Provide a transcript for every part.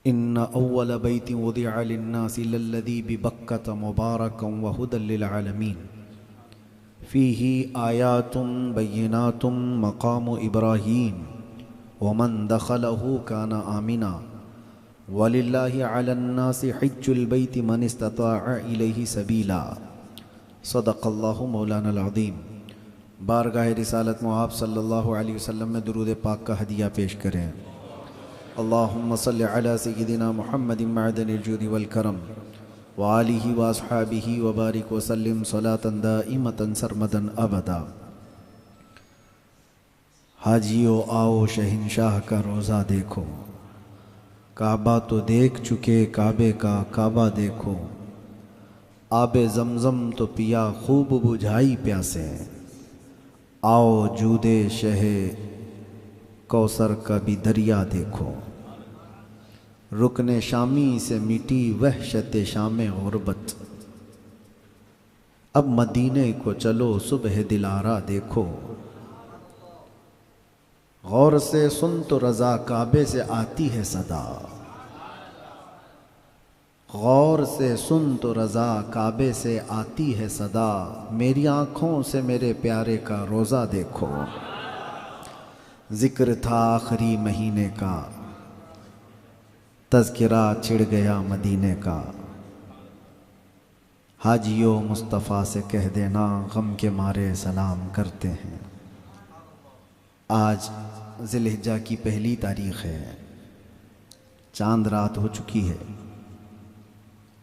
إن أول بيت وضع للناس للذي ببكة مباركا وهدى للعالمين فيه آيات بينات مقام إبراهيم ومن دخله كان آمنا ولله على الناس حج البيت من استطاع إليه سبيلا صدق اللہ مولانا العظیم۔ بارگاہ رسالت میں آپ صلی اللہ علیہ وسلم میں درود پاک کا ہدیہ پیش کریں۔ اللہم صلی علی سیدنا محمد معدن الجود والکرم وآلہ واصحابہ وبارک وسلم صلاة دائمة سرمدا ابدا۔ حاجیو آؤ شہنشاہ کا روزہ دیکھو، کعبہ تو دیکھ چکے کعبے کا کعبہ دیکھو، آب زمزم تو پیا خوب بجھائی پیاسے، آؤ جود شہ کوثر کا بھی دریا دیکھو، رکن شامی سے مٹی وحشت شام غربت، اب مدینے کو چلو صبح دلارا دیکھو، غور سے سن تو رضا کعبے سے آتی ہے صدا، غور سے سن تو رضا کعبے سے آتی ہے صدا، میری آنکھوں سے میرے پیارے کا روزہ دیکھو، ذکر تھا آخری مہینے کا، تذکرہ چھڑ گیا مدینے کا، حاجیو مصطفیٰ سے کہہ دینا غم کے مارے سلام کرتے ہیں۔ آج ذی الحجہ کی پہلی تاریخ ہے، چاند رات ہو چکی ہے،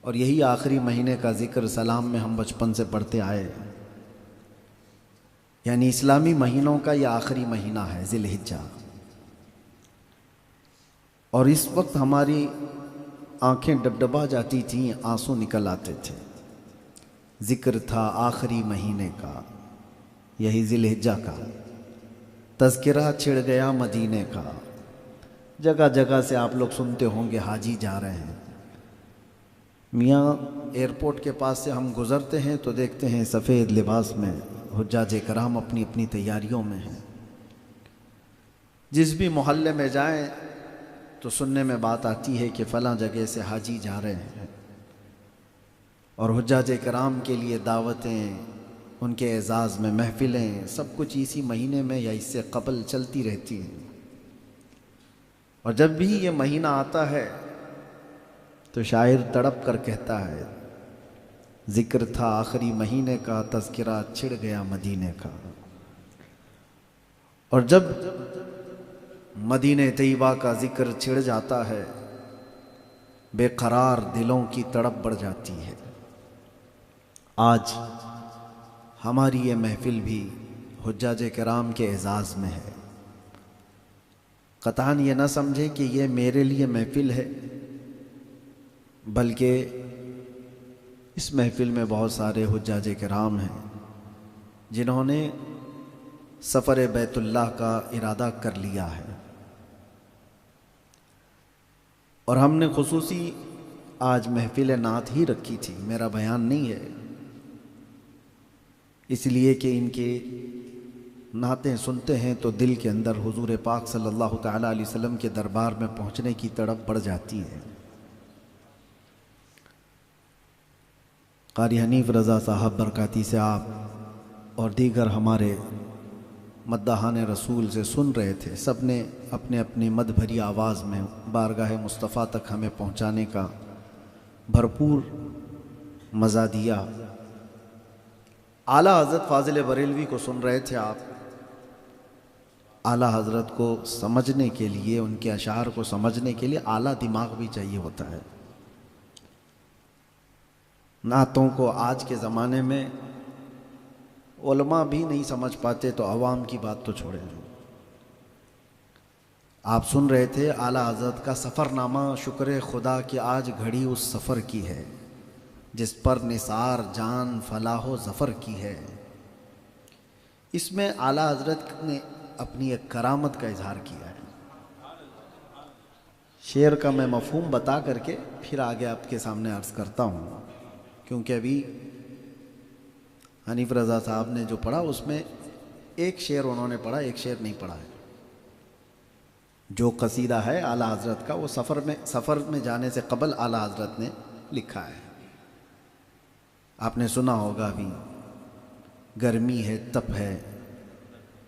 اور یہی آخری مہینے کا ذکر سلام میں ہم بچپن سے پڑھتے آئے، یعنی اسلامی مہینوں کا یہ آخری مہینہ ہے ذی الحجہ، اور اس وقت ہماری آنکھیں ڈبڈبا جاتی تھیں، آنسو نکل آتے تھے، ذکر تھا آخری مہینے کا، یہی ذی الحجہ کا، تذکرہ چھڑ گیا مدینے کا۔ جگہ جگہ سے آپ لوگ سنتے ہوں گے حاجی جا رہے ہیں، میاں ایئرپورٹ کے پاس سے ہم گزرتے ہیں تو دیکھتے ہیں سفید لباس میں حجاج کرام اپنی اپنی تیاریوں میں ہیں، جس بھی محلے میں جائیں تو سننے میں بات آتی ہے کہ فلاں جگہ سے حاجی جا رہے ہیں، اور حجاج کرام کے لیے دعوتیں، ان کے اعزاز میں محفلیں، سب کچھ اسی مہینے میں یا اس سے قبل چلتی رہتی ہیں، اور جب بھی یہ مہینہ آتا ہے تو شاعر تڑپ کر کہتا ہے، ذکر تھا آخری مہینے کا، تذکرہ چھڑ گیا مدینے کا۔ اور جب مدینہ طیبہ کا ذکر چھڑ جاتا ہے، بے قرار دلوں کی تڑپ بڑھ جاتی ہے۔ آج ہماری یہ محفل بھی حجاج کرام کے اعزاز میں ہے، قطعاً یہ نہ سمجھے کہ یہ میرے لیے محفل ہے، بلکہ اس محفل میں بہت سارے حجاج کرام ہیں جنہوں نے سفر بیت اللہ کا ارادہ کر لیا ہے، اور ہم نے خصوصی آج محفل نعت ہی رکھی تھی، میرا بیان نہیں ہے، اس لیے کہ ان کے نعتیں سنتے ہیں تو دل کے اندر حضور پاک صلی اللہ تعالیٰ علیہ وسلم کے دربار میں پہنچنے کی تڑپ بڑھ جاتی ہے۔ قاری حنیف رضا صاحب برکاتی سے آپ اور دیگر ہمارے مداحان رسول سے سن رہے تھے، سب نے اپنے اپنی مد بھری آواز میں بارگاہ مصطفیٰ تک ہمیں پہنچانے کا بھرپور مزہ دیا۔ اعلیٰ حضرت فاضل بریلوی کو سن رہے تھے آپ، اعلیٰ حضرت کو سمجھنے کے لیے، ان کے اشعار کو سمجھنے کے لیے اعلیٰ دماغ بھی چاہیے ہوتا ہے۔ نعتوں کو آج کے زمانے میں علماء بھی نہیں سمجھ پاتے تو عوام کی بات تو چھوڑیں۔ آپ سن رہے تھے اعلیٰ حضرت کا سفر نامہ، شکر خدا کہ آج گھڑی اس سفر کی ہے جس پر نثار جان فلاح و ظفر کی ہے۔ اس میں اعلیٰ حضرت نے اپنی ایک کرامت کا اظہار کیا ہے۔ شعر کا میں مفہوم بتا کر کے پھر آگے آپ کے سامنے عرض کرتا ہوں، کیونکہ ابھی حنیف رضا صاحب نے جو پڑھا اس میں ایک شعر انہوں نے پڑھا، ایک شعر نہیں پڑھا ہے۔ جو قصیدہ ہے اعلیٰ حضرت کا، وہ سفر میں جانے سے قبل اعلیٰ حضرت نے لکھا ہے۔ آپ نے سنا ہوگا ابھی، گرمی ہے، تپ ہے،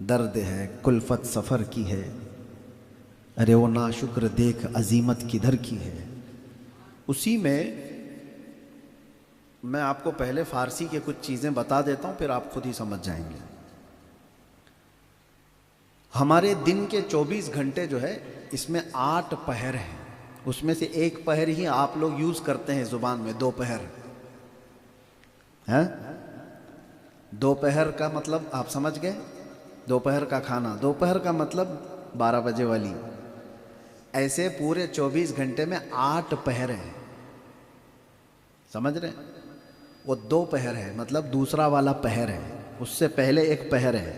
درد ہے، کلفت سفر کی ہے، ارے وہ ناشکر دیکھ عزیمت کدھر کی ہے۔ اسی میں میں آپ کو پہلے فارسی کے کچھ چیزیں بتا دیتا ہوں، پھر آپ خود ہی سمجھ جائیں گے۔ ہمارے دن کے 24 گھنٹے جو ہے، اس میں 8 پہر ہیں، اس میں سے ایک پہر ہی آپ لوگ یوز کرتے ہیں زبان میں، دوپہر ہے۔ دوپہر کا مطلب آپ سمجھ گئے، دوپہر کا کھانا، دوپہر کا مطلب 12 بجے والی۔ ایسے پورے 24 گھنٹے میں 8 پہر ہیں، سمجھ رہے ہیں؟ وہ 2 پہر ہے، مطلب دوسرا والا پہر ہے، اس سے پہلے ایک پہر ہے،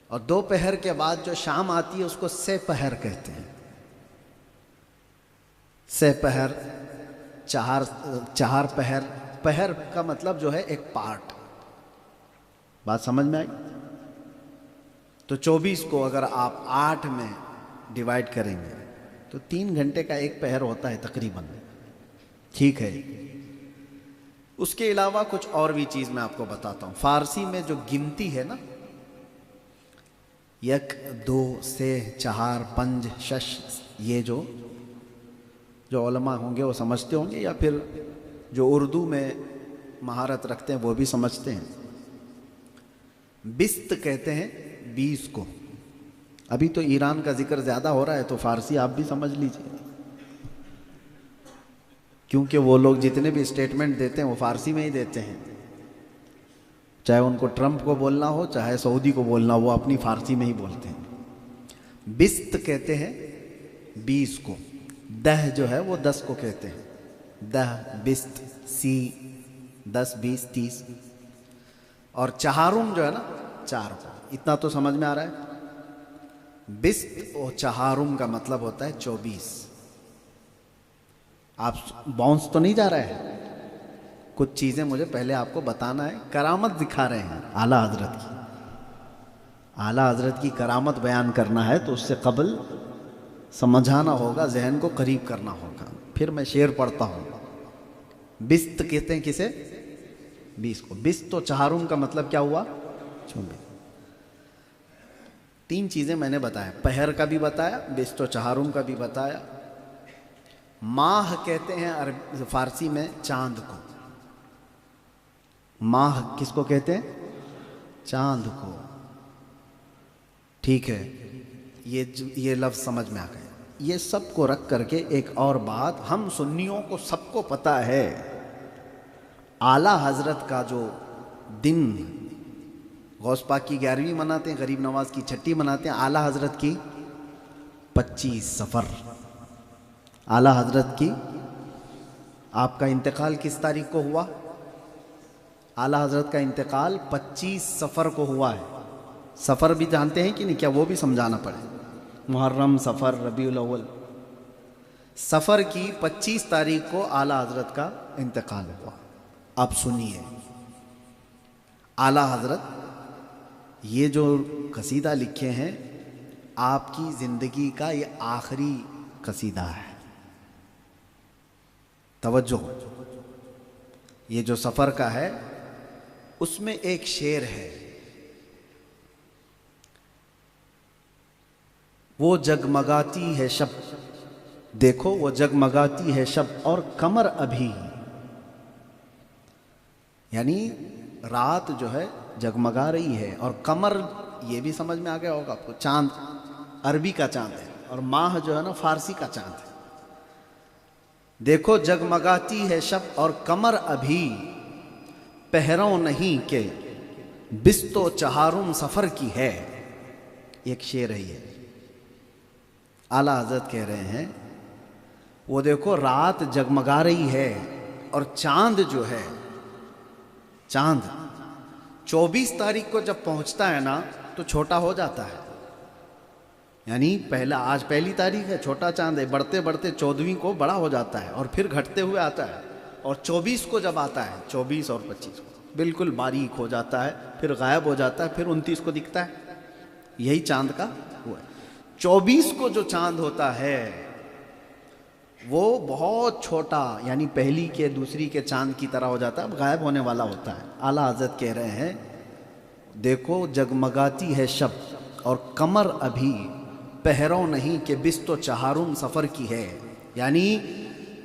اور 2 پہر کے بعد جو شام آتی ہے اس کو سہ پہر کہتے ہیں۔ سہ پہر، چہار پہر، پہر کا مطلب جو ہے ایک پارٹ۔ بات سمجھ میں آئی؟ تو 24 کو اگر آپ 8 میں ڈیوائڈ کریں گے تو 3 گھنٹے کا ایک پہر ہوتا ہے تقریباً، ٹھیک ہے۔ اس کے علاوہ کچھ اور بھی چیز میں آپ کو بتاتا ہوں۔ فارسی میں جو گنتی ہے نا، 1 2 3 4 5 6، یہ جو علماء ہوں گے وہ سمجھتے ہوں گے، یا پھر جو اردو میں مہارت رکھتے ہیں وہ بھی سمجھتے ہیں۔ بست کہتے ہیں 20 کو۔ ابھی تو ایران کا ذکر زیادہ ہو رہا ہے تو فارسی آپ بھی سمجھ لیجئے، کیونکہ وہ لوگ جتنے بھی اسٹیٹمنٹ دیتے ہیں وہ فارسی میں ہی دیتے ہیں، چاہے ان کو ٹرمپ کو بولنا ہو، چاہے سعودی کو بولنا ہو، وہ اپنی فارسی میں ہی بولتے ہیں۔ بست کہتے ہیں 20 کو، دہ جو ہے وہ 10 کو کہتے ہیں، دہ، بست، سی، 10 20 30، اور چہارم جو ہے نا 4 کو۔ اتنا تو سمجھ میں آ رہا ہے؟ بست اور چہارم کا مطلب ہوتا ہے 24۔ آپ باؤنس تو نہیں جا رہے ہیں؟ کچھ چیزیں مجھے پہلے آپ کو بتانا ہے، کرامت دکھا رہے ہیں اعلیٰ حضرت کی، اعلیٰ حضرت کی کرامت بیان کرنا ہے تو اس سے قبل سمجھانا ہوگا، ذہن کو قریب کرنا ہوگا۔ پھر میں شعر پڑھتا ہوں۔ بست کہتے ہیں کسے؟ 20 کو۔ بست و چہارم کا مطلب کیا ہوا؟ 24۔ 3 چیزیں میں نے بتایا، پہر کا بھی بتایا، بست و چہارم کا بھی بتایا۔ ماہ کہتے ہیں فارسی میں چاند کو۔ ماہ کس کو کہتے ہیں؟ چاند کو، ٹھیک ہے۔ یہ لفظ سمجھ میں آ گئے۔ یہ سب کو رکھ کر کے ایک اور بات، ہم سنیوں کو سب کو پتہ ہے، اعلیٰ حضرت کا جو دن، غوث پاک کی 11ویں مناتے ہیں، غریب نواز کی 6ٹھی مناتے ہیں، اعلیٰ حضرت کی 25 صفر۔ اعلیٰ حضرت کی، آپ کا انتقال کس تاریخ کو ہوا؟ اعلیٰ حضرت کا انتقال 25 صفر کو ہوا ہے۔ صفر بھی جانتے ہیں کہ نہیں؟ کیا وہ بھی سمجھانا پڑے؟ محرم، صفر، ربیع الاول۔ صفر کی 25 تاریخ کو اعلیٰ حضرت کا انتقال ہوا۔ اب سنیے، اعلیٰ حضرت یہ جو قصیدہ لکھے ہیں، آپ کی زندگی کا یہ آخری قصیدہ ہے۔ توجہ، یہ جو سفر کا ہے اس میں ایک شعر ہے، وہ جگمگاتی ہے شب، دیکھو وہ جگمگاتی ہے شب اور قمر ابھی، یعنی رات جو ہے جگمگا رہی ہے، اور قمر یہ بھی سمجھ میں آ گیا ہوگا آپ کو، چاند عربی کا چاند ہے، اور ماہ جو ہے نا فارسی کا چاند ہے۔ دیکھو جگمگاتی ہے شب اور قمر ابھی، پہروں نہیں کہ بست و چہارم سفر کی ہے۔ ایک شعر ہے یہ، اعلیٰ حضرت کہہ رہے ہیں وہ دیکھو رات جگمگا رہی ہے، اور چاند جو ہے، چاند 24 تاریخ کو جب پہنچتا ہے نا تو چھوٹا ہو جاتا ہے، یعنی آج پہلی تاریخ ہے، چھوٹا چاند ہے، بڑھتے بڑھتے 14ویں کو بڑا ہو جاتا ہے، اور پھر گھٹتے ہوئے آتا ہے، اور 24 کو جب آتا ہے، 24 اور 25 کو بالکل باریک ہو جاتا ہے، پھر غائب ہو جاتا ہے، پھر 29 کو دکھتا ہے۔ یہی چاند کا وہ ہے۔ 24 کو جو چاند ہوتا ہے وہ بہت چھوٹا، یعنی پہلی کے دوسری کے چاند کی طرح ہو جاتا ہے، اب غائب ہونے والا ہوتا ہے۔ اعلیٰ حضرت کہہ رہے ہیں دیکھو جگمگاتی ہے شب اور قمر ابھی پہروں نہیں کہ بست و چہارم سفر کی ہے، یعنی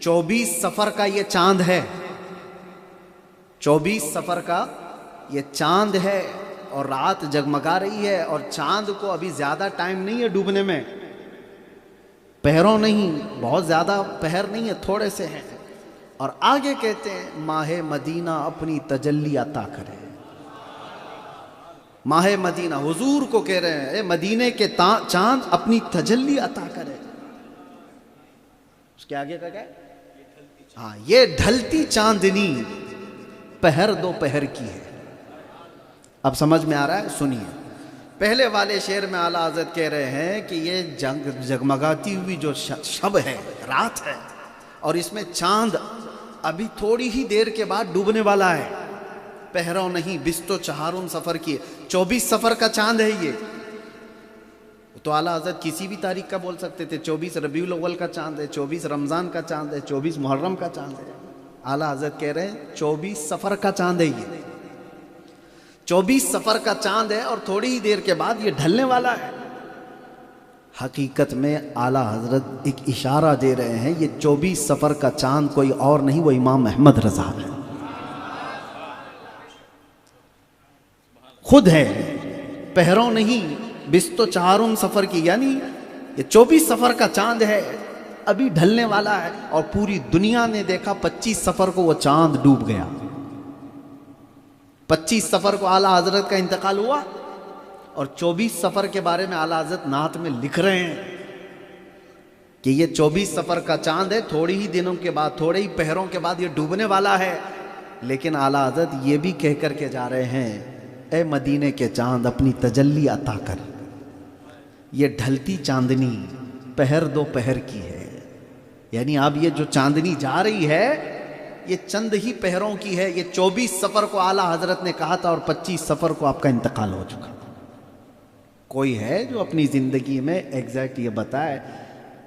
24 سفر کا یہ چاند ہے، 24 سفر کا یہ چاند ہے، اور رات جگمگا رہی ہے، اور چاند کو ابھی زیادہ ٹائم نہیں ہے ڈوبنے میں، پہروں نہیں، بہت زیادہ پہر نہیں ہے، تھوڑے سے ہیں۔ اور آگے کہتے ہیں ماہ مدینہ اپنی تجلی عطا کرے۔ ماہ مدینہ حضور کو کہہ رہے ہیں اے مدینے کے چاند اپنی تجلی عطا کرے۔ اس کے آگے کا کیا ہے؟ ہاں، یہ ڈھلتی چاندنی پہر دو پہر کی ہے۔ اب سمجھ میں آ رہا ہے؟ سنیے، پہلے والے شعر میں اعلیٰ حضرت کہہ رہے ہیں کہ یہ جگمگاتی ہوئی جو شب ہے، رات ہے، اور اس میں چاند ابھی تھوڑی ہی دیر کے بعد ڈوبنے والا ہے، پہروں نہیں بست و چہارم سفر کی، 24 سفر کا چاند ہے یہ۔ تو اعلیٰ حضرت کسی بھی تاریخ کا بول سکتے تھے، 24 ربیع الاول کا چاند ہے، 24 رمضان کا چاند ہے، 24 محرم کا چاند ہے۔ اعلیٰ حضرت کہہ رہے ہیں 24 سفر کا چاند ہے یہ، 24 سفر کا چاند ہے، اور تھوڑی ہی دیر کے بعد یہ ڈھلنے والا ہے۔ حقیقت میں اعلیٰ حضرت ایک اشارہ دے رہے ہیں، یہ 24 سفر کا چاند کوئی اور نہیں، وہ امام احمد رضا ہے، خود ہے، پہروں نہیں بست و چہارم سفر کی، یعنی یہ 24 سفر کا چاند ہے، ابھی ڈھلنے والا ہے، اور پوری دنیا نے دیکھا 25 سفر کو وہ چاند ڈوب گیا۔ 25 سفر کو اعلیٰ حضرت کا انتقال ہوا، اور 24 سفر کے بارے میں اعلیٰ حضرت نعت میں لکھ رہے ہیں کہ یہ 24 سفر کا چاند ہے، تھوڑی ہی دنوں کے بعد، تھوڑے ہی پہروں کے بعد یہ ڈوبنے والا ہے۔ لیکن اعلیٰ حضرت یہ بھی کہہ کر کے جا رہے ہیں اے مدینے کے چاند اپنی تجلی عطا کر، یہ ڈھلتی چاندنی پہر دو پہر کی ہے، یعنی اب یہ جو چاندنی جا رہی ہے یہ چند ہی پہروں کی ہے۔ یہ 24 سفر کو اعلیٰ حضرت نے کہا تھا، اور 25 سفر کو آپ کا انتقال ہو چکا۔ کوئی ہے جو اپنی زندگی میں ایگزیکٹ یہ بتائے؟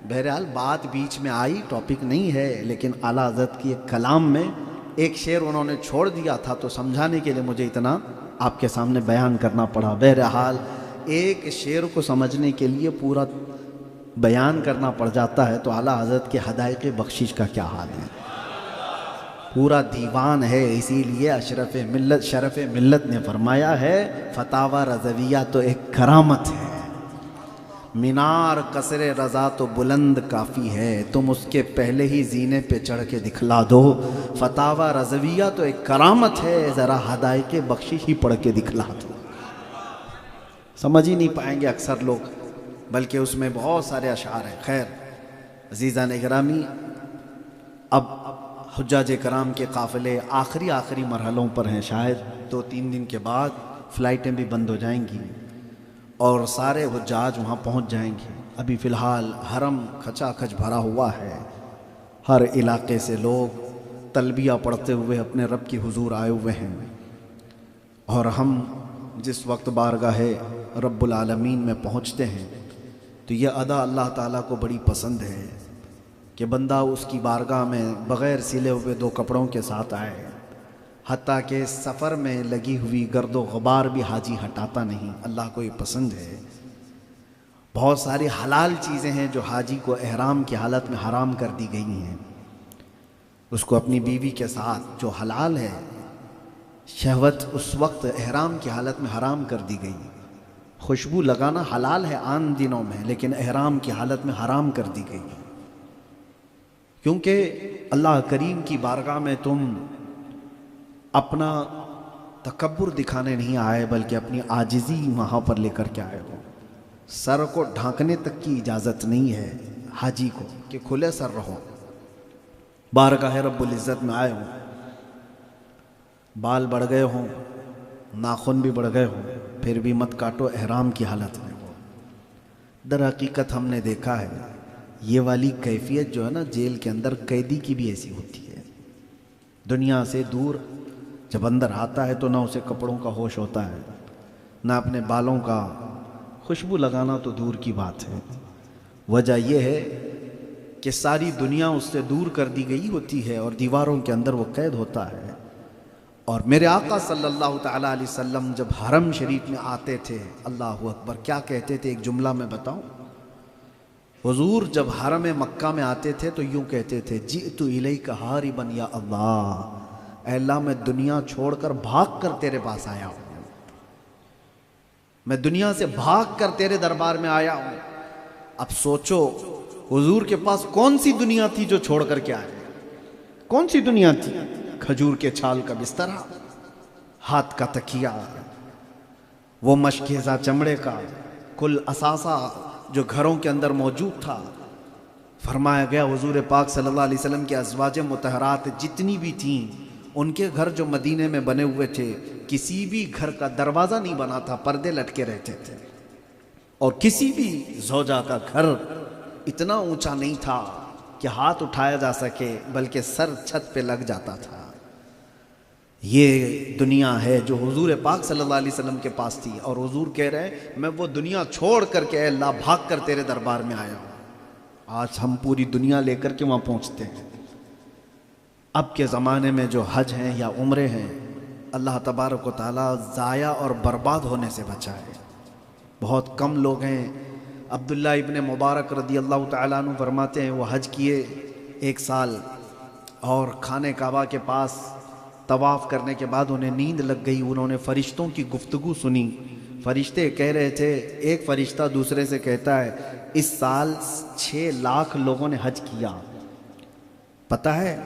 بہرحال بات بیچ میں آئی، ٹاپک نہیں ہے، لیکن اعلیٰ حضرت کی ایک کلام میں ایک شعر انہوں نے چھوڑ دیا تھا، تو سمجھانے کے لیے مجھے اتنا آپ کے سامنے بیان کرنا پڑا۔ بہرحال ایک شعر کو سمجھنے کے لیے پورا بیان کرنا پڑ جاتا ہے، تو اعلیٰ حضرت کے حدائق بخشش کا کیا حال ہے، پورا دیوان ہے۔ اسی لیے شرف ملت نے فرمایا ہے فتاوی رضویہ تو ایک کرامت ہے، مینار قصر رضا تو بلند کافی ہے، تم اس کے پہلے ہی زینے پہ چڑھ کے دکھلا دو، فتاوی رضویہ تو ایک کرامت ہے، ذرا حدائق بخشش ہی پڑھ کے دکھلا دو۔ سمجھ ہی نہیں پائیں گے اکثر لوگ، بلکہ اس میں بہت سارے اشعار ہیں۔ خیر عزیزان گرامی، اب حجاج کرام کے قافلے آخری مرحلوں پر ہیں، شاید 2-3 دن کے بعد فلائٹیں بھی بند ہو جائیں گی اور سارے حجاج وہاں پہنچ جائیں گے۔ ابھی فی الحال حرم کھچا کھچ بھرا ہوا ہے، ہر علاقے سے لوگ تلبیہ پڑھتے ہوئے اپنے رب کی حضور آئے ہوئے ہیں، اور ہم جس وقت بارگاہ رب العالمین میں پہنچتے ہیں تو یہ ادا اللہ تعالیٰ کو بڑی پسند ہے کہ بندہ اس کی بارگاہ میں بغیر سلے ہوئے 2 کپڑوں کے ساتھ آئے، حتیٰ کہ سفر میں لگی ہوئی گرد و غبار بھی حاجی ہٹاتا نہیں، اللہ کو یہ پسند ہے۔ بہت ساری حلال چیزیں ہیں جو حاجی کو احرام کی حالت میں حرام کر دی گئی ہیں، اس کو اپنی بیوی کے ساتھ جو حلال ہے، شہوت اس وقت احرام کی حالت میں حرام کر دی گئی۔ خوشبو لگانا حلال ہے عام دنوں میں، لیکن احرام کی حالت میں حرام کر دی گئی، کیونکہ اللہ کریم کی بارگاہ میں تم اپنا تکبر دکھانے نہیں آئے، بلکہ اپنی عاجزی وہاں پر لے کر کے آئے ہو۔ سر کو ڈھانکنے تک کی اجازت نہیں ہے حاجی کو کہ کھلے سر رہو، بارگاہ رب العزت میں آئے ہوں، بال بڑھ گئے ہوں، ناخن بھی بڑھ گئے ہوں، پھر بھی مت کاٹو احرام کی حالت میں ہو۔ در حقیقت ہم نے دیکھا ہے یہ والی کیفیت جو ہے نا، جیل کے اندر قیدی کی بھی ایسی ہوتی ہے، دنیا سے دور جب اندر آتا ہے تو نہ اسے کپڑوں کا ہوش ہوتا ہے، نہ اپنے بالوں کا خوشبو لگانا تو دور کی بات ہے۔ وجہ یہ ہے کہ ساری دنیا اس سے دور کر دی گئی ہوتی ہے اور دیواروں کے اندر وہ قید ہوتا ہے۔ اور میرے آقا صلی اللہ تعالیٰ علیہ وسلم جب حرم شریف میں آتے تھے، اللہ اکبر، کیا کہتے تھے؟ ایک جملہ میں بتاؤں، حضور جب حرم مکہ میں آتے تھے تو یوں کہتے تھے، جئت الیک حاربا یا اللہ، اے اللہ میں دنیا چھوڑ کر بھاگ کر تیرے پاس آیا ہوں، میں دنیا سے بھاگ کر تیرے دربار میں آیا ہوں۔ اب سوچو حضور کے پاس کون سی دنیا تھی جو چھوڑ کر کے آئے؟ کون سی دنیا تھی؟ کھجور کے چھال کا بستر، ہاتھ کا تکیہ، وہ مشکیزہ چمڑے کا کل اثاثہ جو گھروں کے اندر موجود تھا۔ فرمایا گیا حضور پاک صلی اللہ علیہ وسلم کے ازواج مطہرات جتنی بھی تھیں، ان کے گھر جو مدینے میں بنے ہوئے تھے، کسی بھی گھر کا دروازہ نہیں بنا تھا، پردے لٹکے رہتے تھے، اور کسی بھی زوجہ کا گھر اتنا اونچا نہیں تھا کہ ہاتھ اٹھایا جا سکے، بلکہ سر چھت پہ لگ جاتا تھا۔ یہ دنیا ہے جو حضور پاک صلی اللہ علیہ وسلم کے پاس تھی، اور حضور کہہ رہے ہیں میں وہ دنیا چھوڑ کر کے اے اللہ بھاگ کر تیرے دربار میں آیا ہوں۔ آج ہم پوری دنیا لے کر کے وہاں پہنچتے ہیں۔ اب کے زمانے میں جو حج ہیں یا عمرے ہیں، اللہ تبارک و تعالیٰ ضائع اور برباد ہونے سے بچائے۔ بہت کم لوگ ہیں۔ عبداللہ ابن مبارک رضی اللہ تعالیٰ عنہ فرماتے ہیں وہ حج کیے 1 سال، اور خانہ کعبہ کے پاس طواف کرنے کے بعد انہیں نیند لگ گئی۔ انہوں نے فرشتوں کی گفتگو سنی۔ فرشتے کہہ رہے تھے، ایک فرشتہ دوسرے سے کہتا ہے اس سال 6 لاکھ لوگوں نے حج کیا، پتہ ہے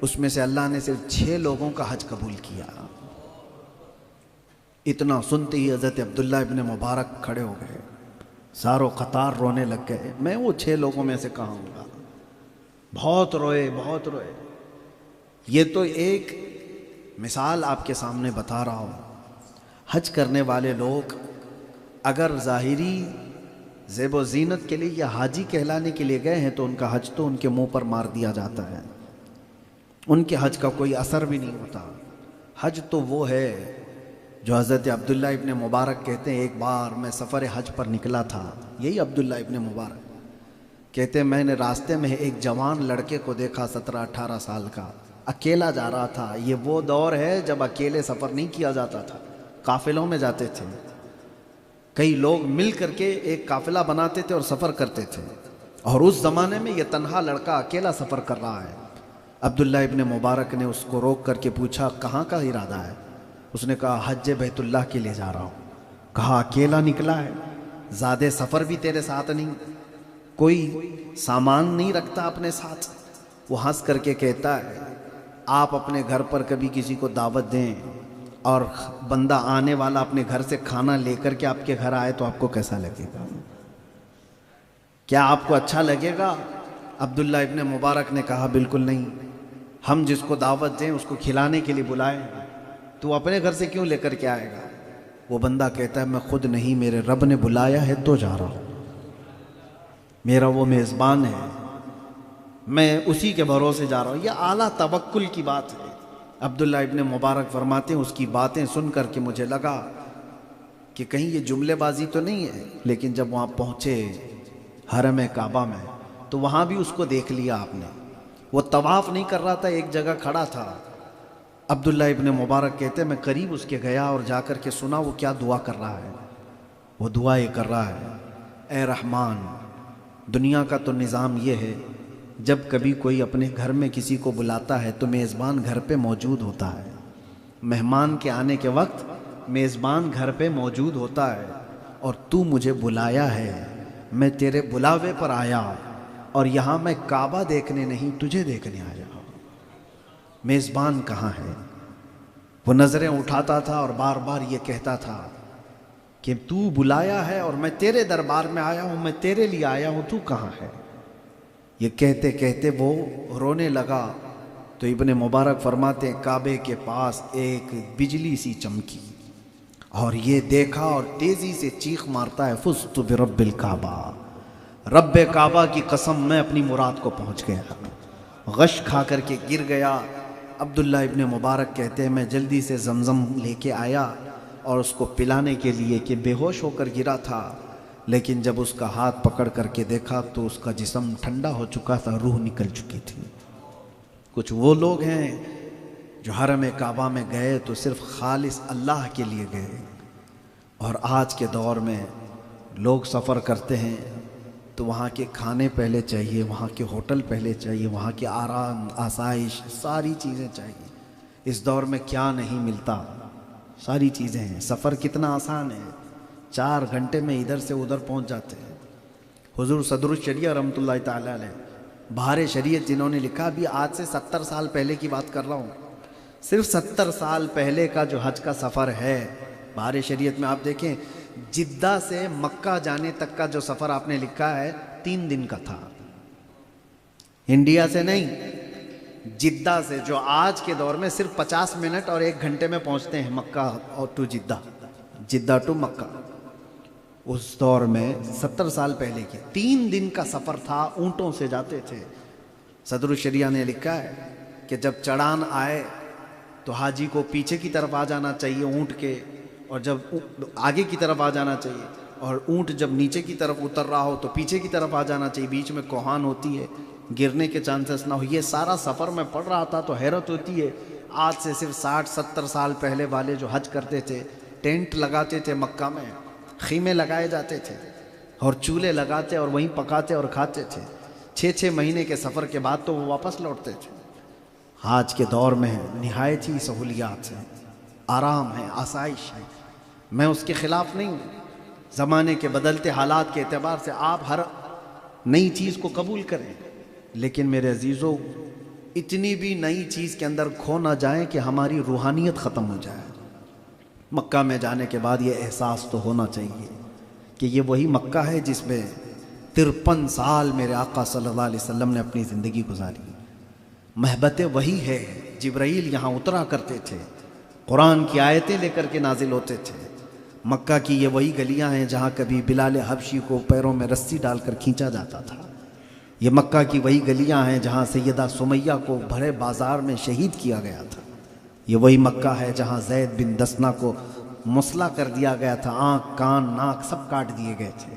اس میں سے اللہ نے صرف 6 لوگوں کا حج قبول کیا۔ اتنا سنتے ہی حضرت عبداللہ ابن مبارک کھڑے ہو گئے، ساروں قطار رونے لگ گئے۔ میں وہ 6 لوگوں میں سے کہاں ہوں گا؟ بہت روئے، بہت روئے۔ یہ تو ایک مثال آپ کے سامنے بتا رہا ہوں۔ حج کرنے والے لوگ اگر ظاہری زیب و زینت کے لیے یا حاجی کہلانے کے لیے گئے ہیں تو ان کا حج تو ان کے منہ پر مار دیا جاتا ہے، ان کے حج کا کوئی اثر بھی نہیں ہوتا۔ حج تو وہ ہے جو حضرت عبداللہ ابن مبارک کہتے ہیں، ایک بار میں سفر حج پر نکلا تھا، یہی عبداللہ ابن مبارک کہتے ہیں میں نے راستے میں ایک جوان لڑکے کو دیکھا 17-18 سال کا، اکیلا جا رہا تھا۔ یہ وہ دور ہے جب اکیلے سفر نہیں کیا جاتا تھا، قافلوں میں جاتے تھے، کئی لوگ مل کر کے ایک قافلہ بناتے تھے اور سفر کرتے تھے، اور اس زمانے میں یہ تنہا لڑکا اکیلا سفر کر رہا ہے۔ عبداللہ ابن مبارک نے اس کو روک کر کے پوچھا کہاں کا ارادہ ہے؟ اس نے کہا حج بیت اللہ کے لیے جا رہا ہوں۔ کہا اکیلا نکلا ہے؟ زیادہ سفر بھی تیرے ساتھ نہیں، کوئی سامان نہیں رکھتا اپنے ساتھ؟ وہ ہنس کر کے کہتا ہے آپ اپنے گھر پر کبھی کسی کو دعوت دیں اور بندہ آنے والا اپنے گھر سے کھانا لے کر کے آپ کے گھر آئے تو آپ کو کیسا لگے گا؟ کیا آپ کو اچھا لگے گا؟ عبداللہ ابن مبارک نے کہا بالکل نہیں، ہم جس کو دعوت دیں اس کو کھلانے کے لیے بلائیں، تو اپنے گھر سے کیوں لے کر کے آئے گا؟ وہ بندہ کہتا ہے میں خود نہیں، میرے رب نے بلایا ہے تو جا رہا ہوں، میرا وہ میزبان ہے، میں اسی کے بھروسے جا رہا ہوں۔ یہ اعلیٰ توکل کی بات ہے۔ عبداللہ ابن مبارک فرماتے ہیں اس کی باتیں سن کر کے مجھے لگا کہ کہیں یہ جملے بازی تو نہیں ہے، لیکن جب وہاں پہنچے حرم کعبہ میں تو وہاں بھی اس کو دیکھ لیا آپ نے، وہ طواف نہیں کر رہا تھا، ایک جگہ کھڑا تھا۔ عبداللہ ابن مبارک کہتے ہیں میں قریب اس کے گیا اور جا کر کے سنا وہ کیا دعا کر رہا ہے۔ وہ دعا یہ کر رہا ہے اے رحمان، دنیا کا تو نظام یہ ہے جب کبھی کوئی اپنے گھر میں کسی کو بلاتا ہے تو میزبان گھر پہ موجود ہوتا ہے، مہمان کے آنے کے وقت میزبان گھر پہ موجود ہوتا ہے، اور تو مجھے بلایا ہے، میں تیرے بلاوے پر آیا، اور یہاں میں کعبہ دیکھنے نہیں تجھے دیکھنے آیا۔ میزبان کہاں ہے؟ وہ نظریں اٹھاتا تھا اور بار بار یہ کہتا تھا کہ تو بلایا ہے اور میں تیرے دربار میں آیا ہوں، میں تیرے لیے آیا ہوں، تو کہاں ہے؟ یہ کہتے کہتے وہ رونے لگا تو ابن مبارک فرماتے ہیں کعبے کے پاس ایک بجلی سی چمکی اور یہ دیکھا اور تیزی سے چیخ مارتا ہے فزت برب الکعبہ، رب کعبہ کی قسم میں اپنی مراد کو پہنچ گیا، غش کھا کر کے گر گیا۔ عبداللہ ابن مبارک کہتے ہیں میں جلدی سے زمزم لے کے آیا اور اس کو پلانے کے لیے کہ بے ہوش ہو کر گرا تھا، لیکن جب اس کا ہاتھ پکڑ کر کے دیکھا تو اس کا جسم ٹھنڈا ہو چکا تھا، روح نکل چکی تھی۔ کچھ وہ لوگ ہیں جو حرم کعبہ میں گئے تو صرف خالص اللہ کے لیے گئے، اور آج کے دور میں لوگ سفر کرتے ہیں تو وہاں کے کھانے پہلے چاہیے، وہاں کے ہوٹل پہلے چاہیے، وہاں کے آرام آسائش ساری چیزیں چاہیے۔ اس دور میں کیا نہیں ملتا، ساری چیزیں ہیں۔ سفر کتنا آسان ہے، 4 گھنٹے میں ادھر سے ادھر پہنچ جاتے ہیں۔ حضور صدر الشریعہ رحمۃ اللہ تعالیٰ علیہ بہار شریعت جنہوں نے لکھا، بھی آج سے 70 سال پہلے کی بات کر رہا ہوں، صرف 70 سال پہلے کا جو حج کا سفر ہے بہار شریعت میں، آپ دیکھیں جدہ سے مکہ جانے تک کا جو سفر آپ نے لکھا ہے 3 دن کا تھا۔ انڈیا سے نہیں، جدہ سے، جو آج کے دور میں صرف 50 منٹ اور 1 گھنٹے میں پہنچتے ہیں مکہ اور ٹو جدہ، جدہ ٹو مکہ، اس دور میں 70 سال پہلے کی 3 دن کا سفر تھا، اونٹوں سے جاتے تھے۔ صدر الشریعہ نے لکھا ہے کہ جب چڑھان آئے تو حاجی کو پیچھے کی طرف آ جانا چاہیے اونٹ کے، اور جب آگے کی طرف آ جانا چاہیے، اور اونٹ جب نیچے کی طرف اتر رہا ہو تو پیچھے کی طرف آ جانا چاہیے، بیچ میں کوہان ہوتی ہے، گرنے کے چانسز نہ ہو۔ یہ سارا سفر میں پڑھ رہا تھا تو حیرت ہوتی ہے، آج سے صرف 60-70 سال پہلے والے جو حج کرتے تھے، ٹینٹ لگاتے تھے مکہ میں، خیمے لگائے جاتے تھے اور چولہے لگاتے اور وہیں پکاتے اور کھاتے تھے۔ 6 مہینے کے سفر کے بعد تو وہ واپس لوٹتے تھے۔ آج کے دور میں نہایت ہی سہولیات ہیں، آرام ہے، آسائش ہے، میں اس کے خلاف نہیں ہوں۔ زمانے کے بدلتے حالات کے اعتبار سے آپ ہر نئی چیز کو قبول کریں، لیکن میرے عزیزو اتنی بھی نئی چیز کے اندر کھو نہ جائیں کہ ہماری روحانیت ختم ہو جائے۔ مکہ میں جانے کے بعد یہ احساس تو ہونا چاہیے کہ یہ وہی مکہ ہے جس میں 53 سال میرے آقا صلی اللہ علیہ وسلم نے اپنی زندگی گزاری۔ محبت وہی ہے، جبرائیل یہاں اترا کرتے تھے، قرآن کی آیتیں لے کر کے نازل ہوتے تھے۔ مکہ کی یہ وہی گلیاں ہیں جہاں کبھی بلال حبشی کو پیروں میں رسی ڈال کر کھینچا جاتا تھا۔ یہ مکہ کی وہی گلیاں ہیں جہاں سیدہ سمیہ کو بھرے بازار میں شہید کیا گیا تھا۔ یہ وہی مکہ ہے جہاں زید بن دسنہ کو مسلح کر دیا گیا تھا، آنکھ کان ناک سب کاٹ دیے گئے تھے۔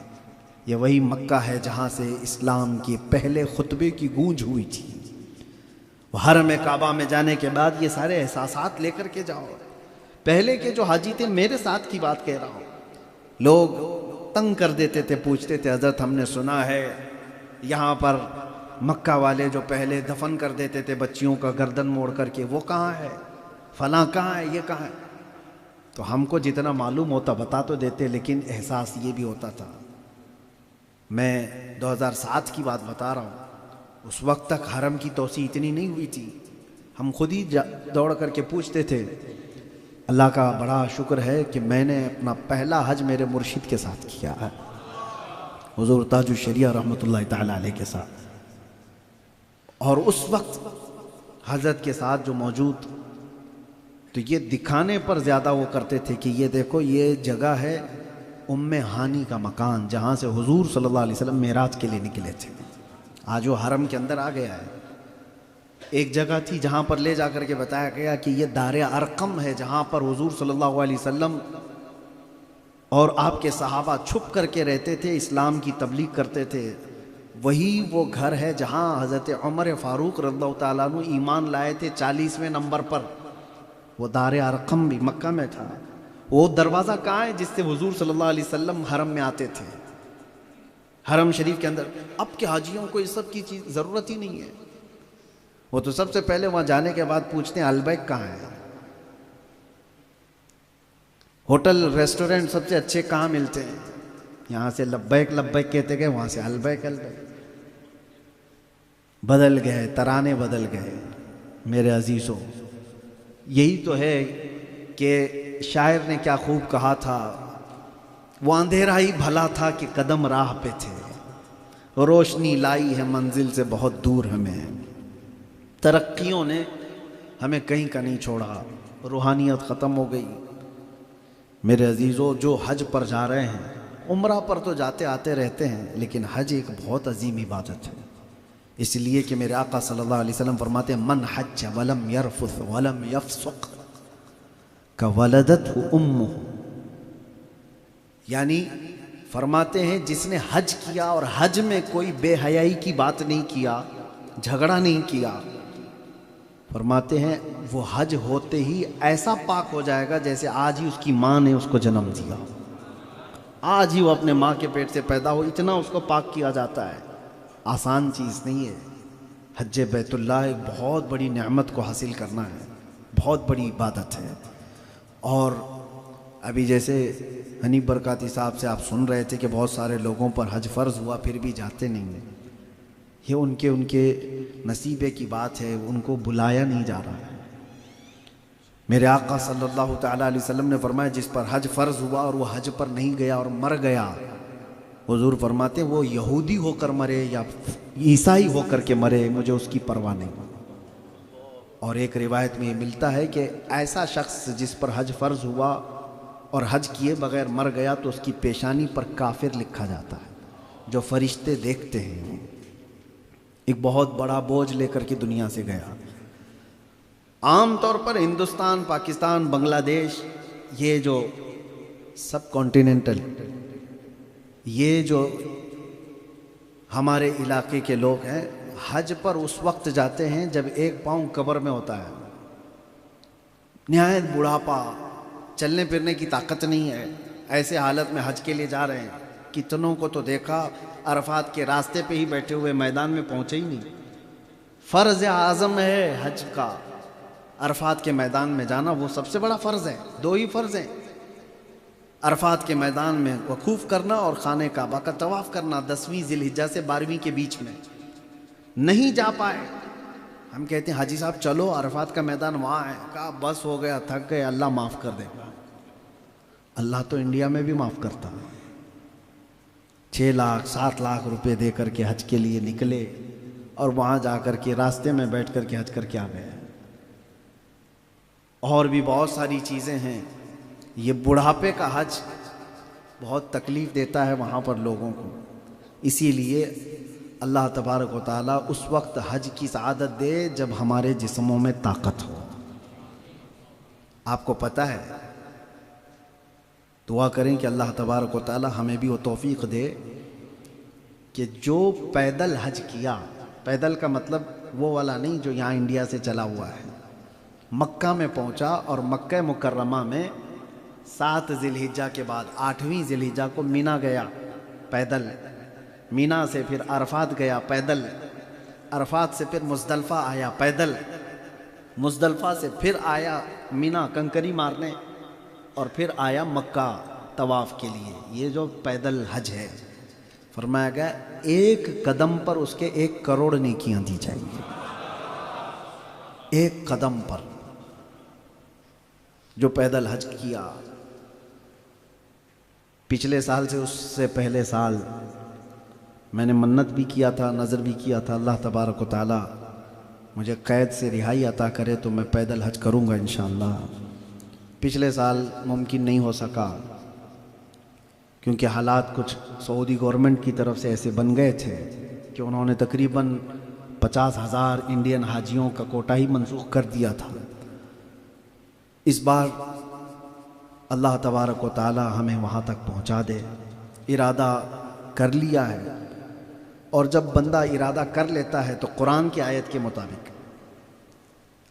یہ وہی مکہ ہے جہاں سے اسلام کے پہلے خطبے کی گونج ہوئی تھی۔ حرم کعبہ میں جانے کے بعد یہ سارے احساسات لے کر کے جاؤ۔ پہلے کے جو حاجی تھے، میرے ساتھ کی بات کہہ رہا ہوں، لوگ تنگ کر دیتے تھے، پوچھتے تھے حضرت ہم نے سنا ہے یہاں پر مکہ والے جو پہلے دفن کر دیتے تھے بچیوں کا گردن موڑ کر کے، وہ کہاں ہے، فلاں کہاں ہے، یہ کہاں ہے؟ تو ہم کو جتنا معلوم ہوتا بتا تو دیتے، لیکن احساس یہ بھی ہوتا تھا۔ میں 2007 کی بات بتا رہا ہوں، اس وقت تک حرم کی توسیع اتنی نہیں ہوئی تھی، ہم خود ہی دوڑ کر کے پوچھتے تھے۔ اللہ کا بڑا شکر ہے کہ میں نے اپنا پہلا حج میرے مرشد کے ساتھ کیا ہے، حضور تاج الشریعہ رحمۃ اللہ تعالیٰ علیہ کے ساتھ، اور اس وقت حضرت کے ساتھ جو موجود، تو یہ دکھانے پر زیادہ وہ کرتے تھے کہ یہ دیکھو یہ جگہ ہے ام ہانی کا مکان، جہاں سے حضور صلی اللہ علیہ وسلم معراج کے لیے نکلے تھے۔ آج وہ حرم کے اندر آ گیا ہے۔ ایک جگہ تھی جہاں پر لے جا کر کے بتایا گیا کہ یہ دار ارقم ہے، جہاں پر حضور صلی اللہ علیہ وسلم اور آپ کے صحابہ چھپ کر کے رہتے تھے، اسلام کی تبلیغ کرتے تھے۔ وہی وہ گھر ہے جہاں حضرت عمر فاروق رضی اللہ تعالیٰ عنہ ایمان لائے تھے 40ویں نمبر پر۔ وہ دار ارقم بھی مکہ میں تھا۔ وہ دروازہ کہاں ہے جس سے حضور صلی اللہ علیہ وسلم حرم میں آتے تھے، حرم شریف کے اندر؟ اب کے حاجیوں کو اس سب کی چیز ضرورت ہی نہیں ہے، وہ تو سب سے پہلے وہاں جانے کے بعد پوچھتے ہیں البیک کہاں ہے، ہوٹل ریسٹورنٹ سب سے اچھے کہاں ملتے ہیں، یہاں سے لبیک لبیک کہتے گئے، وہاں سے البیک البیک۔ بدل گئے، ترانے بدل گئے میرے عزیزوں۔ یہی تو ہے کہ شاعر نے کیا خوب کہا تھا، وہ اندھیرا ہی بھلا تھا کہ قدم راہ پہ تھے، روشنی لائی ہے منزل سے بہت دور ہمیں۔ ترقیوں نے ہمیں کہیں کا نہیں چھوڑا، روحانیت ختم ہو گئی۔ میرے عزیزوں، جو حج پر جا رہے ہیں، عمرہ پر تو جاتے آتے رہتے ہیں، لیکن حج ایک بہت عظیم عبادت ہے، اس لیے کہ میرے آقا صلی اللہ علیہ وسلم فرماتے ہیں من حج ولم یرفث ولم یفسق کولدتہ امہ، یعنی فرماتے ہیں جس نے حج کیا اور حج میں کوئی بے حیائی کی بات نہیں کیا، جھگڑا نہیں کیا، فرماتے ہیں وہ حج ہوتے ہی ایسا پاک ہو جائے گا جیسے آج ہی اس کی ماں نے اس کو جنم دیا، آج ہی وہ اپنے ماں کے پیٹ سے پیدا ہو، اتنا اس کو پاک کیا جاتا ہے۔ آسان چیز نہیں ہے حج بیت اللہ، ایک بہت بڑی نعمت کو حاصل کرنا ہے، بہت بڑی عبادت ہے۔ اور ابھی جیسے حنیف برکاتی صاحب سے آپ سن رہے تھے کہ بہت سارے لوگوں پر حج فرض ہوا پھر بھی جاتے نہیں ہیں، یہ ان کے نصیبے کی بات ہے، ان کو بلایا نہیں جا رہا ہے۔ میرے آقا صلی اللہ تعالیٰ علیہ وسلم نے فرمایا جس پر حج فرض ہوا اور وہ حج پر نہیں گیا اور مر گیا، حضور فرماتے ہیں وہ یہودی ہو کر مرے یا عیسائی ہو کر کے مرے، مجھے اس کی پرواہ نہیں۔ اور ایک روایت میں یہ ملتا ہے کہ ایسا شخص جس پر حج فرض ہوا اور حج کیے بغیر مر گیا تو اس کی پیشانی پر کافر لکھا جاتا ہے، جو فرشتے دیکھتے ہیں۔ ایک بہت بڑا بوجھ لے کر کے دنیا سے گیا۔ عام طور پر ہندوستان، پاکستان، بنگلہ دیش، یہ جو سب کانٹیننٹل، یہ جو ہمارے علاقے کے لوگ ہیں حج پر اس وقت جاتے ہیں جب ایک پاؤں قبر میں ہوتا ہے، نہایت بڑھاپا، چلنے پھرنے کی طاقت نہیں ہے، ایسے حالت میں حج کے لیے جا رہے ہیں۔ کتنوں کو تو دیکھا عرفات کے راستے پہ ہی بیٹھے ہوئے، میدان میں پہنچے ہی نہیں۔ فرض اعظم ہے حج کا، عرفات کے میدان میں جانا وہ سب سے بڑا فرض ہے۔ دو ہی فرض ہیں، عرفات کے میدان میں وقوف کرنا اور خانہ کعبہ کا طواف کرنا 10ویں ذی الحجہ سے 12ویں کے بیچ میں۔ نہیں جا پائے، ہم کہتے ہیں حاجی صاحب چلو عرفات کا میدان وہاں ہے، کہا بس ہو گیا، تھک گئے، اللہ معاف کر دے گا۔ اللہ تو انڈیا میں بھی معاف کرتا ہے۔ 6 لاکھ 7 لاکھ روپے دے کر کے حج کے لیے نکلے اور وہاں جا کر کے راستے میں بیٹھ کر کے حج کر کے آ گئے۔ اور بھی بہت ساری چیزیں ہیں۔ یہ بڑھاپے کا حج بہت تکلیف دیتا ہے وہاں پر لوگوں کو، اسی لیے اللہ تبارک و تعالیٰ اس وقت حج کی سعادت دے جب ہمارے جسموں میں طاقت ہو۔ آپ کو پتہ ہے، دعا کریں کہ اللہ تبارک و تعالیٰ ہمیں بھی وہ توفیق دے کہ جو پیدل حج کیا، پیدل کا مطلب وہ والا نہیں جو یہاں انڈیا سے چلا ہوا ہے، مکہ میں پہنچا اور مکہ مکرمہ میں 7 ذی الحجہ کے بعد 8ویں ذی الحجہ کو مینا گیا پیدل، مینا سے پھر عرفات گیا پیدل، عرفات سے پھر مزدلفہ آیا پیدل، مزدلفہ سے پھر آیا مینا کنکری مارنے اور پھر آیا مکہ طواف کے لیے۔ یہ جو پیدل حج ہے، فرمایا گیا ایک قدم پر اس کے 1 کروڑ نیکیاں دی جائیں گی۔ ایک قدم پر جو پیدل حج کیا۔ پچھلے سال سے اس سے پہلے سال میں نے منت بھی کیا تھا، نظر بھی کیا تھا، اللہ تبارک و تعالی مجھے قید سے رہائی عطا کرے تو میں پیدل حج کروں گا انشاءاللہ۔ پچھلے سال ممکن نہیں ہو سکا کیونکہ حالات کچھ سعودی گورنمنٹ کی طرف سے ایسے بن گئے تھے کہ انہوں نے تقریباً 50,000 انڈین حاجیوں کا کوٹا ہی منسوخ کر دیا تھا۔ اس بار اللہ تبارک و تعالی ہمیں وہاں تک پہنچا دے، ارادہ کر لیا ہے۔ اور جب بندہ ارادہ کر لیتا ہے تو قرآن کی آیت کے مطابق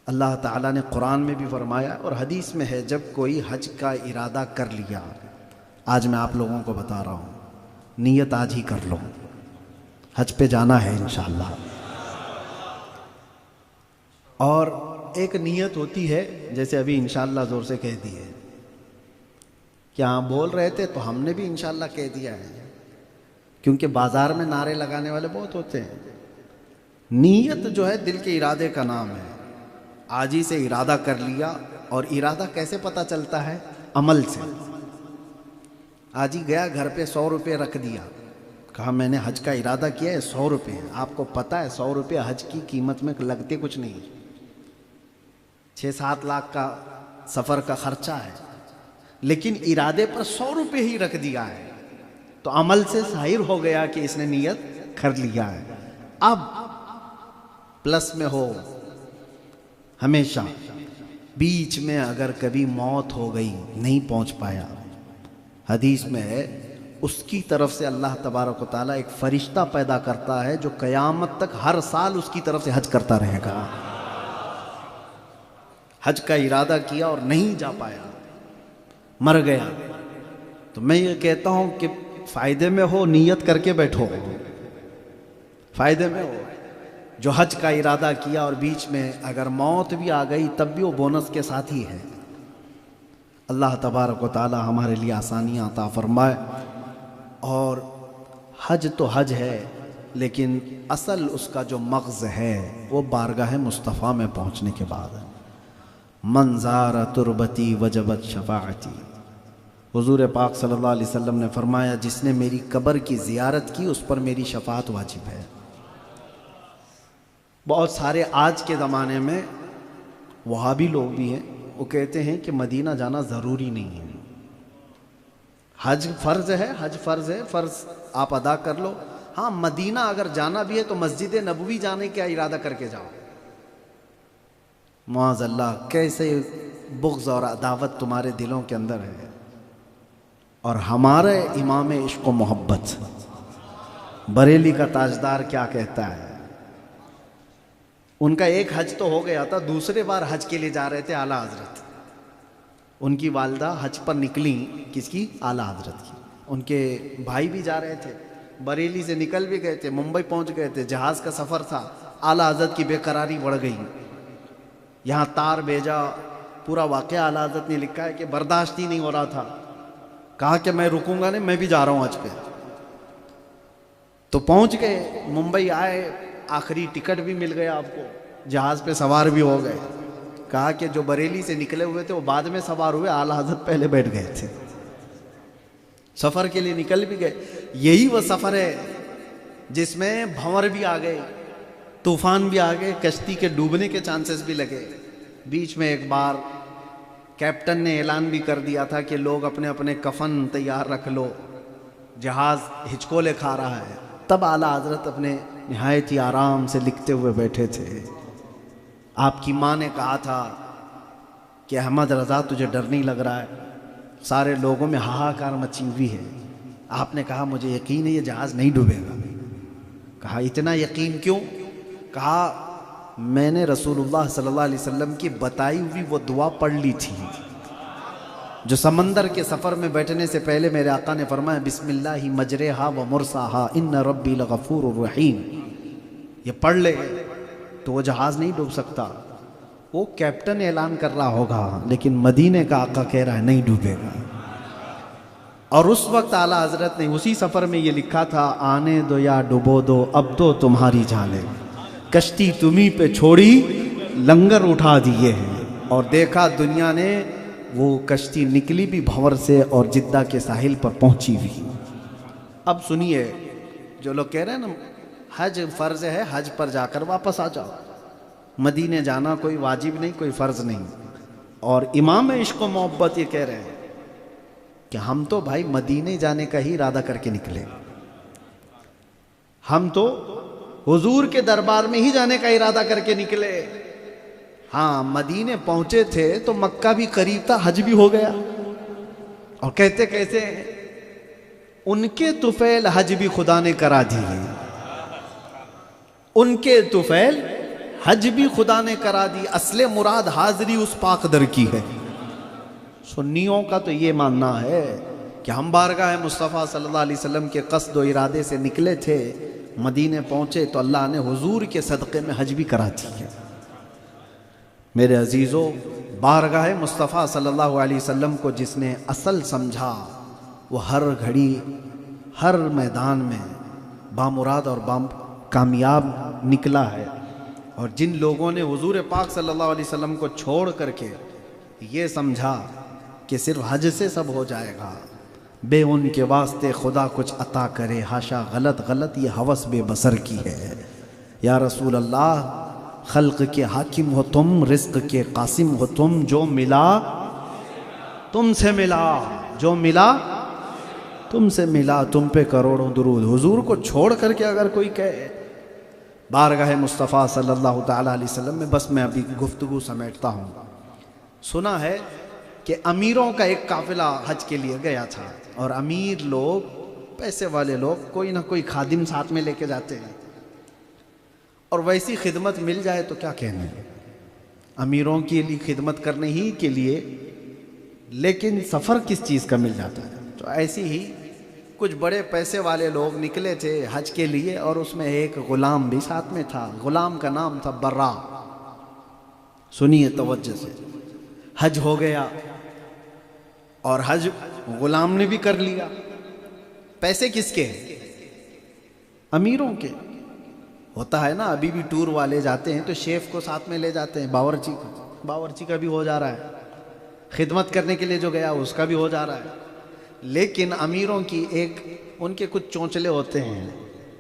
اللہ تعالیٰ نے قرآن میں بھی فرمایا اور حدیث میں ہے، جب کوئی حج کا ارادہ کر لیا، آج میں آپ لوگوں کو بتا رہا ہوں، نیت آج ہی کر لو، حج پہ جانا ہے انشاءاللہ۔ اور ایک نیت ہوتی ہے جیسے ابھی انشاءاللہ زور سے کہہ دی ہے، کیا ہاں بول رہے تھے تو ہم نے بھی انشاءاللہ کہہ دیا ہے، کیونکہ بازار میں نعرے لگانے والے بہت ہوتے ہیں۔ نیت جو ہے دل کے ارادے کا نام ہے۔ آج ہی سے ارادہ کر لیا، اور ارادہ کیسے پتہ چلتا ہے؟ عمل سے۔ آج ہی گیا گھر پہ 100 روپے رکھ دیا، کہا میں نے حج کا ارادہ کیا ہے 100 روپے۔ آپ کو پتہ ہے 100 روپے حج کی قیمت میں لگتے کچھ نہیں، 6-7 لاکھ کا سفر کا خرچہ ہے، لیکن ارادے پر 100 روپے ہی رکھ دیا ہے تو عمل سے ظاہر ہو گیا کہ اس نے نیت کر لیا ہے۔ اب پلس میں ہو ہمیشہ، بیچ میں اگر کبھی موت ہو گئی، نہیں پہنچ پایا، حدیث میں ہے اس کی طرف سے اللہ تبارک و تعالیٰ ایک فرشتہ پیدا کرتا ہے جو قیامت تک ہر سال اس کی طرف سے حج کرتا رہے گا۔ حج کا ارادہ کیا اور نہیں جا پایا، مر گیا، تو میں یہ کہتا ہوں کہ فائدے میں ہو نیت کر کے بیٹھو، فائدے میں ہو۔ جو حج کا ارادہ کیا اور بیچ میں اگر موت بھی آ گئی تب بھی وہ بونس کے ساتھ ہی ہے۔ اللہ تبارک و تعالی ہمارے لیے آسانیاں عطا فرمائے۔ اور حج تو حج ہے، لیکن اصل اس کا جو مغز ہے وہ بارگاہ مصطفیٰ میں پہنچنے کے بعد ہے۔ من زار تربتی وجبت شفاعتی، حضور پاک صلی اللہ علیہ وسلم نے فرمایا جس نے میری قبر کی زیارت کی اس پر میری شفاعت واجب ہے۔ بہت سارے آج کے زمانے میں وہابی لوگ بھی ہیں، وہ کہتے ہیں کہ مدینہ جانا ضروری نہیں ہے، حج فرض ہے، حج فرض ہے، فرض آپ ادا کر لو۔ ہاں مدینہ اگر جانا بھی ہے تو مسجد نبوی جانے کا ارادہ کر کے جاؤ۔ معاذ اللہ، کیسے بغض اور عداوت تمہارے دلوں کے اندر ہے۔ اور ہمارے امام عشق و محبت بریلی کا تاجدار کیا کہتا ہے؟ ان کا ایک حج تو ہو گیا تھا، دوسرے بار حج کے لیے جا رہے تھے اعلیٰ حضرت، ان کی والدہ حج پر نکلیں، کس کی؟ اعلیٰ حضرت کی۔ ان کے بھائی بھی جا رہے تھے، بریلی سے نکل بھی گئے تھے، ممبئی پہنچ گئے تھے، جہاز کا سفر تھا، اعلیٰ حضرت کی بے قراری بڑھ گئی، یہاں تار بھیجا، پورا واقعہ اعلیٰ حضرت نے لکھا ہے کہ برداشت ہی نہیں ہو رہا تھا، کہا کہ میں رکوں گا نہیں، میں بھی جا رہا ہوں حج پہ۔ تو پہنچ گئے، ممبئی آئے، آخری ٹکٹ بھی مل گیا آپ کو، جہاز پہ سوار بھی ہو گئے۔ کہا کہ جو بریلی سے نکلے ہوئے تھے وہ بعد میں سوار ہوئے، اعلیٰ حضرت پہلے بیٹھ گئے تھے، سفر کے لیے نکل بھی گئے۔ یہی وہ سفر ہے جس میں بھنور بھی آ گئے، طوفان بھی آ گئے، کشتی کے ڈوبنے کے چانسز بھی لگے۔ بیچ میں ایک بار کیپٹن نے اعلان بھی کر دیا تھا کہ لوگ اپنے اپنے کفن تیار رکھ لو، جہاز ہچکولے کھا رہا ہے۔ تب اعلیٰ حضرت اپنے نہایت ہی آرام سے لکھتے ہوئے بیٹھے تھے۔ آپ کی ماں نے کہا تھا کہ احمد رضا تجھے ڈر نہیں لگ رہا ہے؟ سارے لوگوں میں ہاہاکار مچی ہوئی ہے۔ آپ نے کہا مجھے یقین ہے یہ جہاز نہیں ڈوبے گا۔ کہا اتنا یقین کیوں؟ کہا میں نے رسول اللہ صلی اللہ علیہ وسلم کی بتائی ہوئی وہ دعا پڑھ لی تھی جو سمندر کے سفر میں بیٹھنے سے پہلے میرے آقا نے فرمایا بسم اللہ مجرہا و مرساہا ان ربی لغفور الرحیم، یہ پڑھ لے تو وہ جہاز نہیں ڈوب سکتا۔ وہ کیپٹن اعلان کر رہا ہوگا لیکن مدینے کا آقا کہہ رہا ہے نہیں ڈوبے گا۔ اور اس وقت اعلیٰ حضرت نے اسی سفر میں یہ لکھا تھا آنے دو یا ڈبو دو اب تو تمہاری جانیں، کشتی تمہیں پہ چھوڑی لنگر اٹھا دیے ہیں۔ اور دیکھا دنیا نے وہ کشتی نکلی بھی بھنور سے اور جدہ کے ساحل پر پہنچی ہوئی۔ اب سنیے، جو لوگ کہہ رہے ہیں نا حج فرض ہے، حج پر جا کر واپس آ جاؤ، مدینے جانا کوئی واجب نہیں، کوئی فرض نہیں۔ اور امام عشق و محبت یہ کہہ رہے ہیں کہ ہم تو بھائی مدینے جانے کا ہی ارادہ کر کے نکلے، ہم تو حضور کے دربار میں ہی جانے کا ارادہ کر کے نکلے۔ ہاں مدینے پہنچے تھے تو مکہ بھی قریب تھا، حج بھی ہو گیا۔ اور کہتے کیسے ان کے طفیل حج بھی خدا نے کرا دیے، ان کے طفیل حج بھی خدا نے کرا دی، اصل مراد حاضری اس پاک در کی ہے۔ سنیوں کا تو یہ ماننا ہے کہ ہم بارگاہ مصطفیٰ صلی اللہ علیہ وسلم کے قصد و ارادے سے نکلے تھے، مدینے پہنچے تو اللہ نے حضور کے صدقے میں حج بھی کرا دی ہے۔ میرے عزیزوں، بارگاہ مصطفیٰ صلی اللہ علیہ وسلم کو جس نے اصل سمجھا وہ ہر گھڑی ہر میدان میں بامراد اور کامیاب نکلا ہے۔ اور جن لوگوں نے حضور پاک صلی اللہ علیہ وسلم کو چھوڑ کر کے یہ سمجھا کہ صرف حج سے سب ہو جائے گا، بے ان کے واسطے خدا کچھ عطا کرے، ہاشا غلط غلط، یہ ہوس بے بسر کی ہے۔ یا رسول اللہ، خلق کے حاکم ہو تم، رزق کے قاسم ہو تم، جو ملا تم سے ملا، جو ملا تم سے ملا، تم پہ کروڑوں درود۔ حضور کو چھوڑ کر کے اگر کوئی کہے بارگاہ مصطفیٰ صلی اللہ تعالیٰ علیہ وسلم میں، بس میں ابھی گفتگو سمیٹتا ہوں۔ سنا ہے کہ امیروں کا ایک قافلہ حج کے لیے گیا تھا، اور امیر لوگ پیسے والے لوگ کوئی نہ کوئی خادم ساتھ میں لے کے جاتے ہیں، اور ویسی خدمت مل جائے تو کیا کہنے، امیروں کے لیے خدمت کرنے ہی کے لیے، لیکن سفر کس چیز کا مل جاتا ہے۔ تو ایسی ہی کچھ بڑے پیسے والے لوگ نکلے تھے حج کے لیے، اور اس میں ایک غلام بھی ساتھ میں تھا، غلام کا نام تھا برا۔ سنیے توجہ سے، حج ہو گیا اور حج غلام نے بھی کر لیا، پیسے کس کے؟ امیروں کے۔ ہوتا ہے نا، ابھی بھی ٹور والے جاتے ہیں تو شیف کو ساتھ میں لے جاتے ہیں، باورچی کا بھی ہو جا رہا ہے، خدمت کرنے کے لیے جو گیا اس کا بھی ہو جا رہا ہے۔ لیکن امیروں کی ایک ان کے کچھ چونچلے ہوتے ہیں،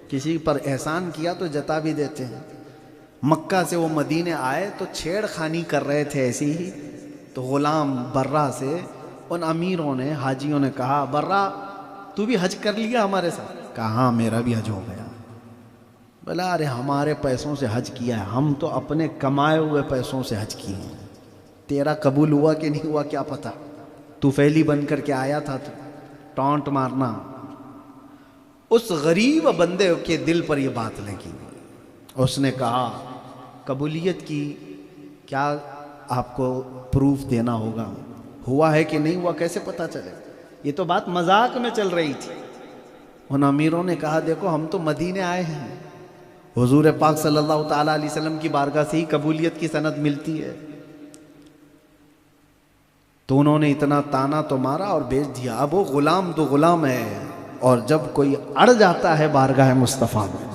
کسی پر احسان کیا تو جتا بھی دیتے ہیں۔ مکہ سے وہ مدینے آئے تو چھیڑ خانی کر رہے تھے ایسی ہی، تو غلام برا سے ان امیروں نے، حاجیوں نے کہا، برا تو بھی حج کر لیا ہمارے ساتھ؟ کہا ہاں میرا بھی حج ہو گیا۔ بلا ارے ہمارے پیسوں سے حج کیا ہے، ہم تو اپنے کمائے ہوئے پیسوں سے حج کیے ہیں، تیرا قبول ہوا کہ نہیں ہوا کیا پتہ، تو فیلی بن کر کے آیا تھا، تو ٹانٹ مارنا۔ اس غریب بندے کے دل پر یہ بات لگی، اس نے کہا قبولیت کی کیا آپ کو پروف دینا ہوگا، ہوا ہے کہ نہیں ہوا کیسے پتہ چلے؟ یہ تو بات مذاق میں چل رہی تھی۔ ان امیروں نے کہا دیکھو ہم تو مدینے آئے ہیں، حضور پاک صلی اللہ تعالیٰ علیہ وسلم کی بارگاہ سے ہی قبولیت کی سند ملتی ہے۔ تو انہوں نے اتنا تانا تو مارا اور بیچ دیا۔ اب وہ غلام تو غلام ہے، اور جب کوئی اڑ جاتا ہے بارگاہ مصطفیٰ میں،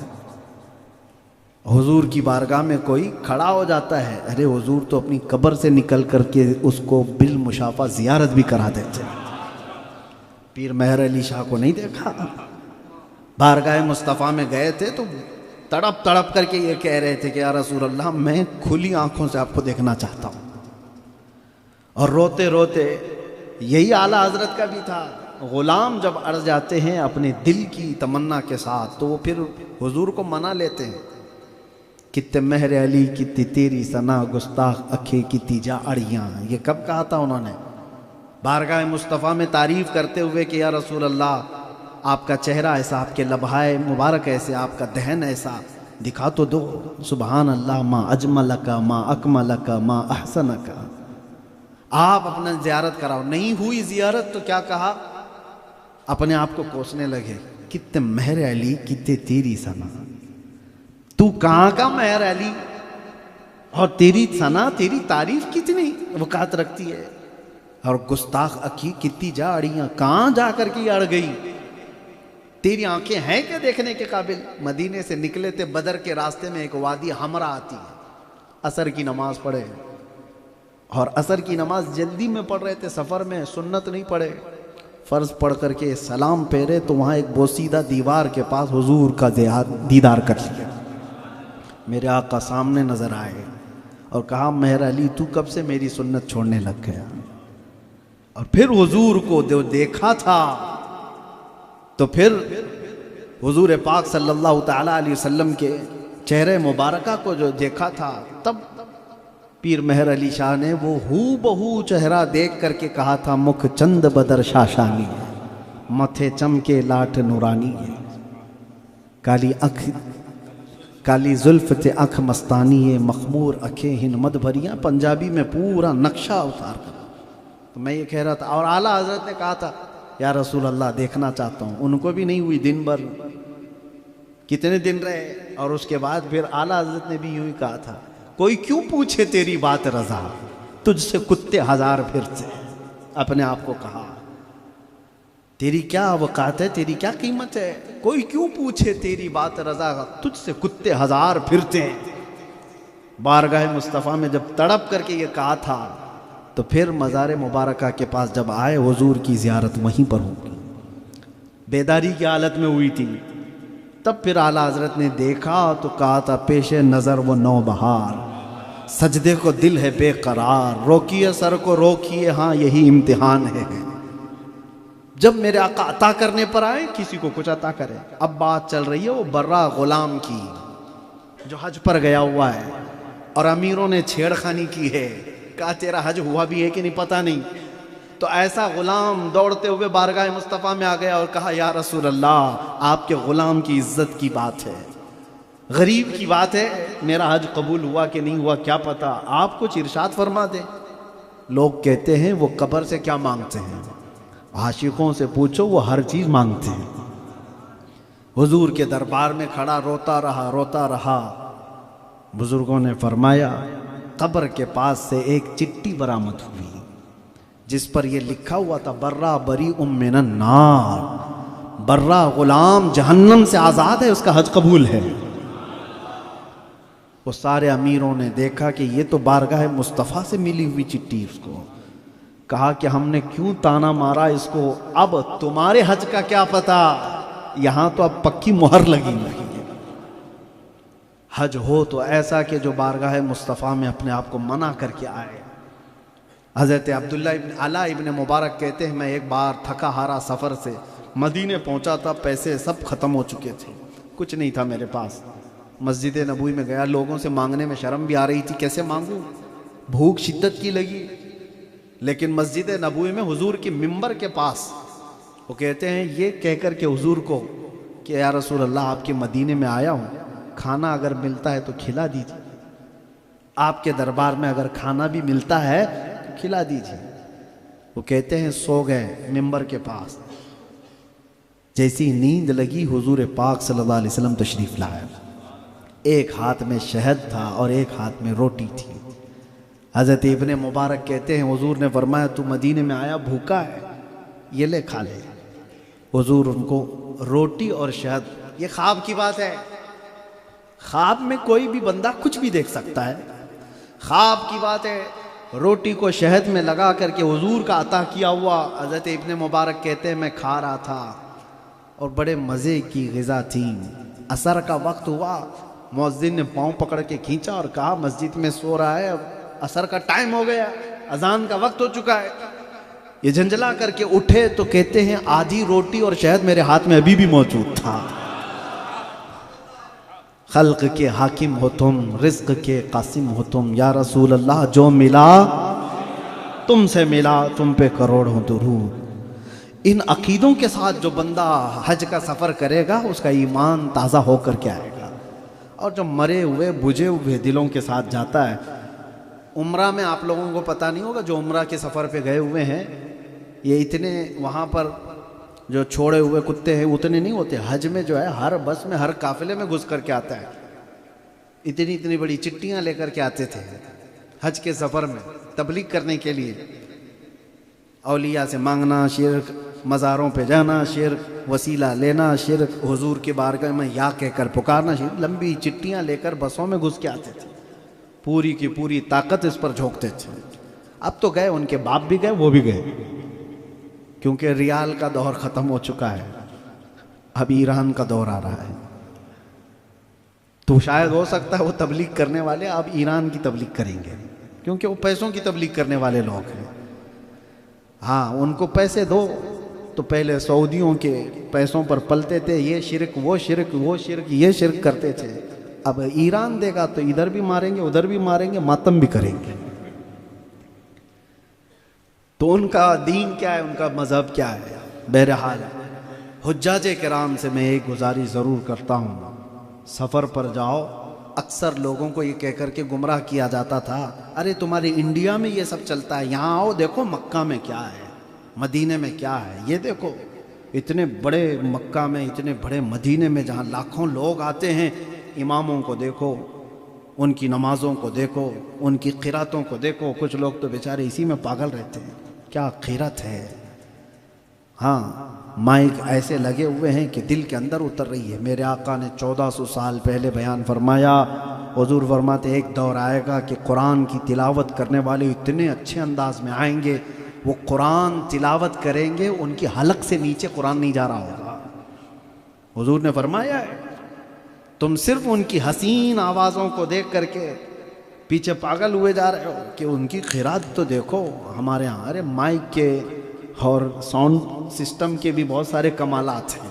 حضور کی بارگاہ میں کوئی کھڑا ہو جاتا ہے، ارے حضور تو اپنی قبر سے نکل کر کے اس کو بالمشافہ زیارت بھی کرا دیتے ہیں۔ پیر مہر علی شاہ کو نہیں دیکھا، بارگاہ مصطفیٰ میں گئے تھے تو تڑپ تڑپ کر کے یہ کہہ رہے تھے کہ یا رسول اللہ میں کھلی آنکھوں سے آپ کو دیکھنا چاہتا ہوں، اور روتے روتے یہی اعلیٰ حضرت کا بھی تھا۔ غلام جب اڑ جاتے ہیں اپنے دل کی تمنا کے ساتھ تو وہ پھر حضور کو منا لیتے ہیں۔ کتے مہر علی کتی تیری ثنا گستاخ اکھے کتی جا اڑیاں، یہ کب کہا تھا انہوں نے؟ بارگاہ مصطفیٰ میں تعریف کرتے ہوئے کہ یا رسول اللہ آپ کا چہرہ ایسا، آپ کے لبہائے مبارک ایسے، آپ کا دہن ایسا، دکھا تو دو۔ سبحان اللہ، ما اجملک ما اکملک ما احسنک، آپ اپنا زیارت کراؤ۔ نہیں ہوئی زیارت تو کیا کہا؟ اپنے آپ کو کوسنے لگے، کتے مہر علی کتے تیری ثنا، تو کہاں کا مہر علی، اور تیری ثنا، تیری تعریف کتنی وقعت رکھتی ہے، اور گستاخ اکھی کتی جا اڑیاں، کہاں جا کر کے اڑ گئی، تیری آنکھیں ہیں کیا دیکھنے کے قابل؟ مدینے سے نکلے تھے، بدر کے راستے میں ایک وادی حمرا آتی ہے، عصر کی نماز پڑھے، اور عصر کی نماز جلدی میں پڑھ رہے تھے، سفر میں، سنت نہیں پڑھے، فرض پڑھ کر کے سلام پھیرے تو وہاں ایک بوسیدہ دیوار کے پاس حضور کا دیدار کر لیا۔ میرے آقا سامنے نظر آئے اور کہا مہر علی تو کب سے میری سنت چھوڑنے لگ گیا؟ اور پھر حضور کو جو دیکھا تھا تو پھر حضور پاک صلی اللہ تعالیٰ علیہ وسلم کے چہرے مبارکہ کو جو دیکھا تھا، تب پیر مہر علی شاہ نے وہ ہو بہو چہرہ دیکھ کر کے کہا تھا مکھ چند بدر شاشانی ہے، متھے چمکے لاٹ نورانی ہے، کالی اکھ کالی زلف تے اکھ مستانی ہے، مخمور اکھیں ہن مد بھریاں، پنجابی میں پورا نقشہ اتار کر۔ تو میں یہ کہہ رہا تھا، اور اعلیٰ حضرت نے کہا تھا یا رسول اللہ دیکھنا چاہتا ہوں، ان کو بھی نہیں ہوئی، دن بھر کتنے دن رہے، اور اس کے بعد پھر اعلیٰ حضرت نے بھی یوں ہی کہا تھا کوئی کیوں پوچھے تیری بات رضا، تجھ سے کتے ہزار پھرتے، اپنے آپ کو کہا تیری کیا وقعت ہے، تیری کیا قیمت ہے، کوئی کیوں پوچھے تیری بات رضا، تجھ سے کتے ہزار پھرتے ہیں۔ بارگاہ مصطفیٰ میں جب تڑپ کر کے یہ کہا تھا تو پھر مزار مبارکہ کے پاس جب آئے، حضور کی زیارت وہیں پر ہوگی، بیداری کی حالت میں ہوئی تھی، تب پھر اعلیٰ حضرت نے دیکھا تو کہا تھا پیش نظر وہ نو بہار، سجدے کو دل ہے بے قرار، روکیے سر کو روکیے، ہاں یہی امتحان ہے، جب میرے آقا عطا کرنے پر آئے کسی کو کچھ عطا کرے۔ اب بات چل رہی ہے وہ برا غلام کی جو حج پر گیا ہوا ہے، اور امیروں نے چھیڑ خانی کی ہے، کہا تیرا حج ہوا بھی ہے کہ نہیں پتہ نہیں، تو ایسا غلام دوڑتے ہوئے بارگاہ مصطفیٰ میں آ گیا اور کہا یا رسول اللہ، آپ کے غلام کی عزت کی بات ہے، غریب کی بات ہے، میرا حج قبول ہوا کہ نہیں ہوا کیا پتا، آپ کچھ ارشاد فرما دیں۔ لوگ کہتے ہیں وہ قبر سے کیا مانگتے ہیں، عاشقوں سے پوچھو وہ ہر چیز مانگتے ہیں۔ حضور کے دربار میں کھڑا روتا رہا۔ بزرگوں نے فرمایا قبر کے پاس سے ایک چٹھی برآمد ہوئی جس پر یہ لکھا ہوا تھا برا بری من النار، برا غلام جہنم سے آزاد ہے، اس کا حج قبول ہے۔ وہ سارے امیروں نے دیکھا کہ یہ تو بارگاہ مصطفیٰ سے ملی ہوئی چٹھی، اس کو کہا کہ ہم نے کیوں تانا مارا اس کو، اب تمہارے حج کا کیا پتا، یہاں تو اب پکی مہر لگی ہوئی ہے۔ حج ہو تو ایسا کہ جو بارگاہ مصطفیٰ میں اپنے آپ کو منع کر کے آئے۔ حضرت عبداللہ ابن علا ابن مبارک کہتے ہیں میں ایک بار تھکا ہارا سفر سے مدینے پہنچا تھا، پیسے سب ختم ہو چکے تھے، کچھ نہیں تھا میرے پاس۔ مسجد نبوی میں گیا، لوگوں سے مانگنے میں شرم بھی آ رہی تھی، کیسے مانگوں، بھوک شدت کی لگی۔ لیکن مسجد نبوی میں حضور کی ممبر کے پاس وہ کہتے ہیں یہ کہہ کر کے حضور کو کہ یا رسول اللہ آپ کے مدینے میں آیا ہوں، کھانا اگر ملتا ہے تو کھلا دیجیے، آپ کے دربار میں اگر کھانا بھی ملتا ہے تو کھلا دیجیے۔ وہ کہتے ہیں سو گئے ممبر کے پاس، جیسی نیند لگی حضور پاک صلی اللہ علیہ وسلم تشریف لائے، ایک ہاتھ میں شہد تھا اور ایک ہاتھ میں روٹی تھی۔ حضرت ابن مبارک کہتے ہیں حضور نے فرمایا تو مدینے میں آیا بھوکا ہے، یہ لے کھا لے۔ حضور ان کو روٹی اور شہد، یہ خواب کی بات ہے، خواب میں کوئی بھی بندہ کچھ بھی دیکھ سکتا ہے، خواب کی بات ہے۔ روٹی کو شہد میں لگا کر کے حضور کا عطا کیا ہوا، حضرت ابن مبارک کہتے ہیں میں کھا رہا تھا اور بڑے مزے کی غذا تھی۔ عصر کا وقت ہوا، مؤذن نے پاؤں پکڑ کے کھینچا اور کہا مسجد میں سو رہا ہے، اب عصر کا ٹائم ہو گیا، اذان کا وقت ہو چکا ہے۔ یہ جھنجھلا کر کے اٹھے تو کہتے ہیں آدھی روٹی اور شہد میرے ہاتھ میں ابھی بھی موجود تھا۔ خلق کے حاکم ہو تم، رزق کے قاسم ہو تم، یا رسول اللہ جو ملا تم سے ملا، تم پہ کروڑوں درود۔ ان عقیدوں کے ساتھ جو بندہ حج کا سفر کرے گا اس کا ایمان تازہ ہو کر کے آئے گا، اور جو مرے ہوئے بجھے ہوئے دلوں کے ساتھ جاتا ہے۔ عمرہ میں آپ لوگوں کو پتہ نہیں ہوگا، جو عمرہ کے سفر پہ گئے ہوئے ہیں یہ اتنے وہاں پر جو چھوڑے ہوئے کتے ہیں اتنے نہیں ہوتے، حج میں جو ہے ہر بس میں ہر قافلے میں گھس کر کے آتا ہے، اتنی بڑی چٹیاں لے کر کے آتے تھے حج کے سفر میں تبلیغ کرنے کے لیے۔ اولیاء سے مانگنا شرک، مزاروں پہ جانا شرک، وسیلہ لینا شرک، حضور کے بارگاہ میں یا کہہ کر پکارنا شرک، لمبی چٹیاں لے کر بسوں میں گھس کے آتے تھے، پوری کی پوری طاقت اس پر جھونکتے تھے۔ اب تو گئے، ان کے باپ بھی گئے، وہ بھی گئے، کیونکہ ریال کا دور ختم ہو چکا ہے، اب ایران کا دور آ رہا ہے۔ تو شاید ہو سکتا ہے وہ تبلیغ کرنے والے اب ایران کی تبلیغ کریں گے، کیونکہ وہ پیسوں کی تبلیغ کرنے والے لوگ ہیں۔ ہاں ان کو پیسے دو تو پہلے سعودیوں کے پیسوں پر پلتے تھے، یہ شرک وہ شرک وہ شرک یہ شرک کرتے تھے، اب ایران دے گا تو ادھر بھی ماریں گے ادھر بھی ماریں گے، ماتم بھی کریں گے۔ تو ان کا دین کیا ہے، ان کا مذہب کیا ہے؟ بہرحال حجاج کرام سے میں ایک گزارش ضرور کرتا ہوں، سفر پر جاؤ۔ اکثر لوگوں کو یہ کہہ کر کے گمراہ کیا جاتا تھا ارے تمہارے انڈیا میں یہ سب چلتا ہے، یہاں آؤ دیکھو مکہ میں کیا ہے، مدینے میں کیا ہے، یہ دیکھو اتنے بڑے مکہ میں اتنے بڑے مدینے میں جہاں لاکھوں لوگ آتے ہیں، اماموں کو دیکھو، ان کی نمازوں کو دیکھو، ان کی قراتوں کو دیکھو، کچھ لوگ تو بیچارے اسی میں پاگل رہتے ہیں، کیا قرات ہے۔ ہاں مائک ایسے لگے ہوئے ہیں کہ دل کے اندر اتر رہی ہے۔ میرے آقا نے 1400 سال پہلے بیان فرمایا، حضور فرماتے ایک دور آئے گا کہ قرآن کی تلاوت کرنے والے اتنے اچھے انداز میں آئیں گے، وہ قرآن تلاوت کریں گے ان کی حلق سے نیچے قرآن نہیں جا رہا ہوگا۔ حضور نے فرمایا ہے تم صرف ان کی حسین آوازوں کو دیکھ کر کے پیچھے پاگل ہوئے جا رہے ہو کہ ان کی قرات تو دیکھو۔ ہمارے ہاں ارے مائک کے اور ساؤنڈ سسٹم کے بھی بہت سارے کمالات ہیں،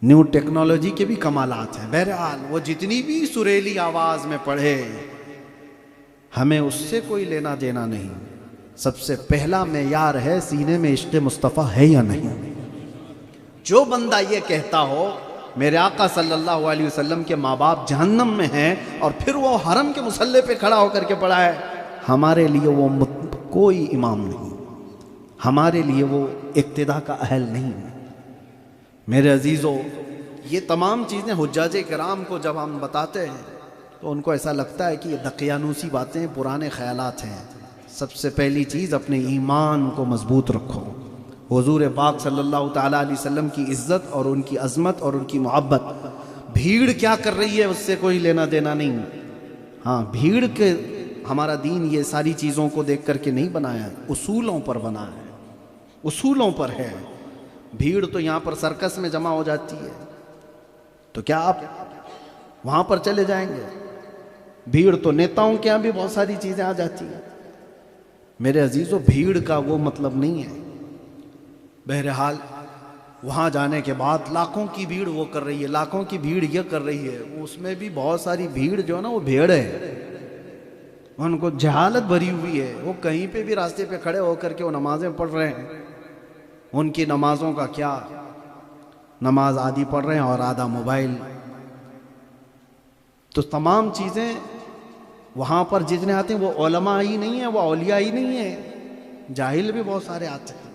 نیو ٹیکنالوجی کے بھی کمالات ہیں۔ بہرحال وہ جتنی بھی سریلی آواز میں پڑھے ہمیں اس سے کوئی لینا دینا نہیں، سب سے پہلا معیار ہے سینے میں عشق مصطفیٰ ہے یا نہیں۔ جو بندہ یہ کہتا ہو میرے آقا صلی اللہ علیہ وسلم کے ماں باپ جہنم میں ہیں اور پھر وہ حرم کے مصلی پہ کھڑا ہو کر کے پڑھا ہے، ہمارے لیے وہ کوئی امام نہیں، ہمارے لیے وہ اقتداء کا اہل نہیں۔ میرے عزیزو، یہ تمام چیزیں حجاج کرام کو جب ہم بتاتے ہیں تو ان کو ایسا لگتا ہے کہ یہ دقیانوسی باتیں، پرانے خیالات ہیں۔ سب سے پہلی چیز اپنے ایمان کو مضبوط رکھو۔ حضور پاک صلی اللہ تعالیٰ علیہ وسلم کی عزت اور ان کی عظمت اور ان کی محبت، بھیڑ کیا کر رہی ہے اس سے کوئی لینا دینا نہیں۔ ہاں، بھیڑ کے ہمارا دین یہ ساری چیزوں کو دیکھ کر کے نہیں بنایا، اصولوں پر بنا ہے، اصولوں پر ہے۔ بھیڑ تو یہاں پر سرکس میں جمع ہو جاتی ہے، تو کیا آپ وہاں پر چلے جائیں گے؟ بھیڑ تو نیتاؤں کے یہاں بھی بہت ساری چیزیں آ جاتی ہیں۔ میرے عزیزو، بھیڑ کا وہ مطلب نہیں ہے۔ بہرحال وہاں جانے کے بعد لاکھوں کی بھیڑ وہ کر رہی ہے، لاکھوں کی بھیڑ یہ کر رہی ہے، اس میں بھی بہت ساری بھیڑ جو ہے نا وہ بھیڑ ہے، ان کو جہالت بھری ہوئی ہے۔ وہ کہیں پہ بھی راستے پہ کھڑے ہو کر کے وہ نمازیں پڑھ رہے ہیں، ان کی نمازوں کا کیا، نماز آدھی پڑھ رہے ہیں اور آدھا موبائل۔ تو تمام چیزیں وہاں پر جتنے آتے ہیں وہ علماء ہی نہیں ہیں، وہ اولیاء ہی نہیں ہیں، جاہل بھی بہت سارے آتے ہیں۔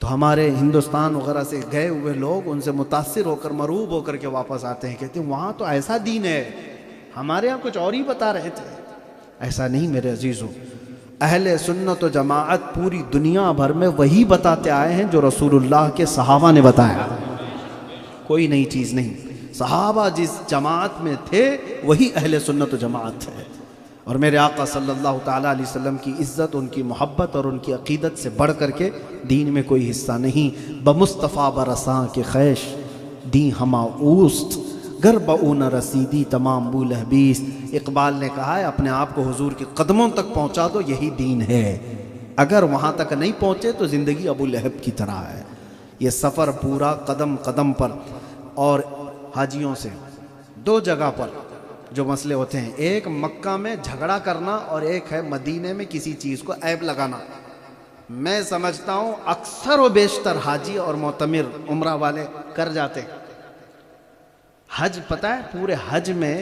تو ہمارے ہندوستان وغیرہ سے گئے ہوئے لوگ ان سے متاثر ہو کر، مرعوب ہو کر کے واپس آتے ہیں، کہتے ہیں وہاں تو ایسا دین ہے، ہمارے یہاں کچھ اور ہی بتا رہے تھے۔ ایسا نہیں میرے عزیزو، اہل سنت و جماعت پوری دنیا بھر میں وہی بتاتے آئے ہیں جو رسول اللہ کے صحابہ نے بتایا، کوئی نئی چیز نہیں۔ صحابہ جس جماعت میں تھے وہی اہل سنت و جماعت ہے۔ اور میرے آقا صلی اللہ تعالیٰ علیہ وسلم کی عزت، ان کی محبت اور ان کی عقیدت سے بڑھ کر کے دین میں کوئی حصہ نہیں۔ بمصطفیٰ برساں کے خیش دین ہما اوست، گر بہو نہ رسیدی تمام بو لہبیس۔ اقبال نے کہا ہے اپنے آپ کو حضور کے قدموں تک پہنچا دو، یہی دین ہے۔ اگر وہاں تک نہیں پہنچے تو زندگی ابو لہب کی طرح ہے۔ یہ سفر پورا قدم قدم پر، اور حاجیوں سے دو جگہ پر جو مسئلے ہوتے ہیں، ایک مکہ میں جھگڑا کرنا اور ایک ہے مدینے میں کسی چیز کو عیب لگانا۔ میں سمجھتا ہوں اکثر و بیشتر حاجی اور معتمر عمرہ والے کر جاتے ہیں۔ حج پتہ ہے پورے حج میں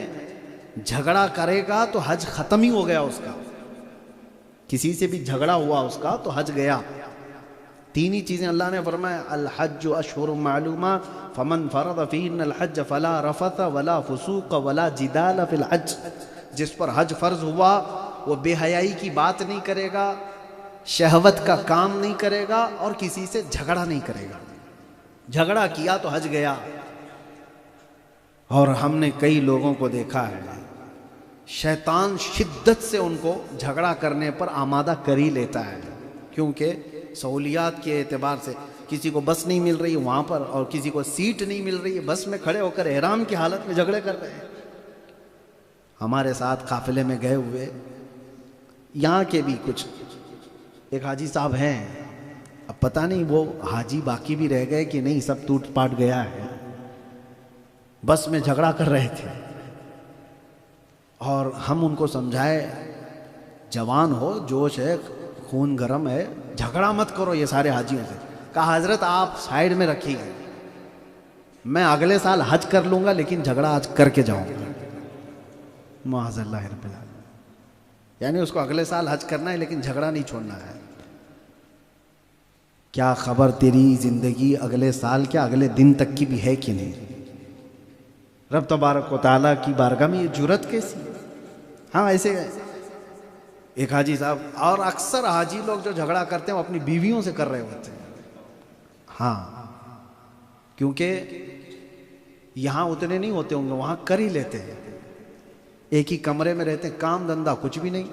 جھگڑا کرے گا تو حج ختم ہی ہو گیا اس کا، کسی سے بھی جھگڑا ہوا اس کا تو حج گیا۔ تین ہی چیزیں اللہ نے فرمایا، الحج اشہر معلومات فمن فرض فیہن الحج فلا رفث ولا فسوق ولا جدال فی الحج۔ جس پر حج فرض ہوا وہ بے حیائی کی بات نہیں کرے گا، شہوت کا کام نہیں کرے گا اور کسی سے جھگڑا نہیں کرے گا۔ جھگڑا کیا تو حج گیا۔ اور ہم نے کئی لوگوں کو دیکھا ہے شیطان شدت سے ان کو جھگڑا کرنے پر آمادہ کر ہی لیتا ہے، کیونکہ سہولیات کے اعتبار سے کسی کو بس نہیں مل رہی ہے وہاں پر، اور کسی کو سیٹ نہیں مل رہی ہے، بس میں کھڑے ہو کر احرام کی حالت میں جھگڑے کر رہے ہیں۔ ہمارے ساتھ قافلے میں گئے ہوئے یہاں کے بھی کچھ ایک حاجی صاحب ہیں، اب پتہ نہیں وہ حاجی باقی بھی رہ گئے کہ نہیں، سب ٹوٹ پاٹ گیا ہے، بس میں جھگڑا کر رہے تھے۔ اور ہم ان کو سمجھائے جوان ہو، جوش ہے، خون گرم ہے، جھگڑا مت کرو یہ سارے حاجیوں سے۔ کہا حضرت آپ سائیڈ میں رکھیے، میں اگلے سال حج کر لوں گا لیکن جھگڑا آج کر کے جاؤں گا۔ معاذ اللہ رب العالمین، یعنی اس کو اگلے سال حج کرنا ہے لیکن جھگڑا نہیں چھوڑنا ہے۔ کیا خبر تیری زندگی اگلے سال کیا اگلے دن تک کی بھی ہے کہ نہیں؟ رب تبارک و تعالیٰ کی بارگاہ میں یہ جرت کیسی؟ ہاں ایسے ایک حاجی صاحب، اور اکثر حاجی لوگ جو جھگڑا کرتے ہیں وہ اپنی بیویوں سے کر رہے ہوتے ہیں۔ ہاں، کیونکہ یہاں اتنے نہیں ہوتے ہوں گے، وہاں کر ہی لیتے ہیں، ایک ہی کمرے میں رہتے ہیں، کام دھندہ کچھ بھی نہیں،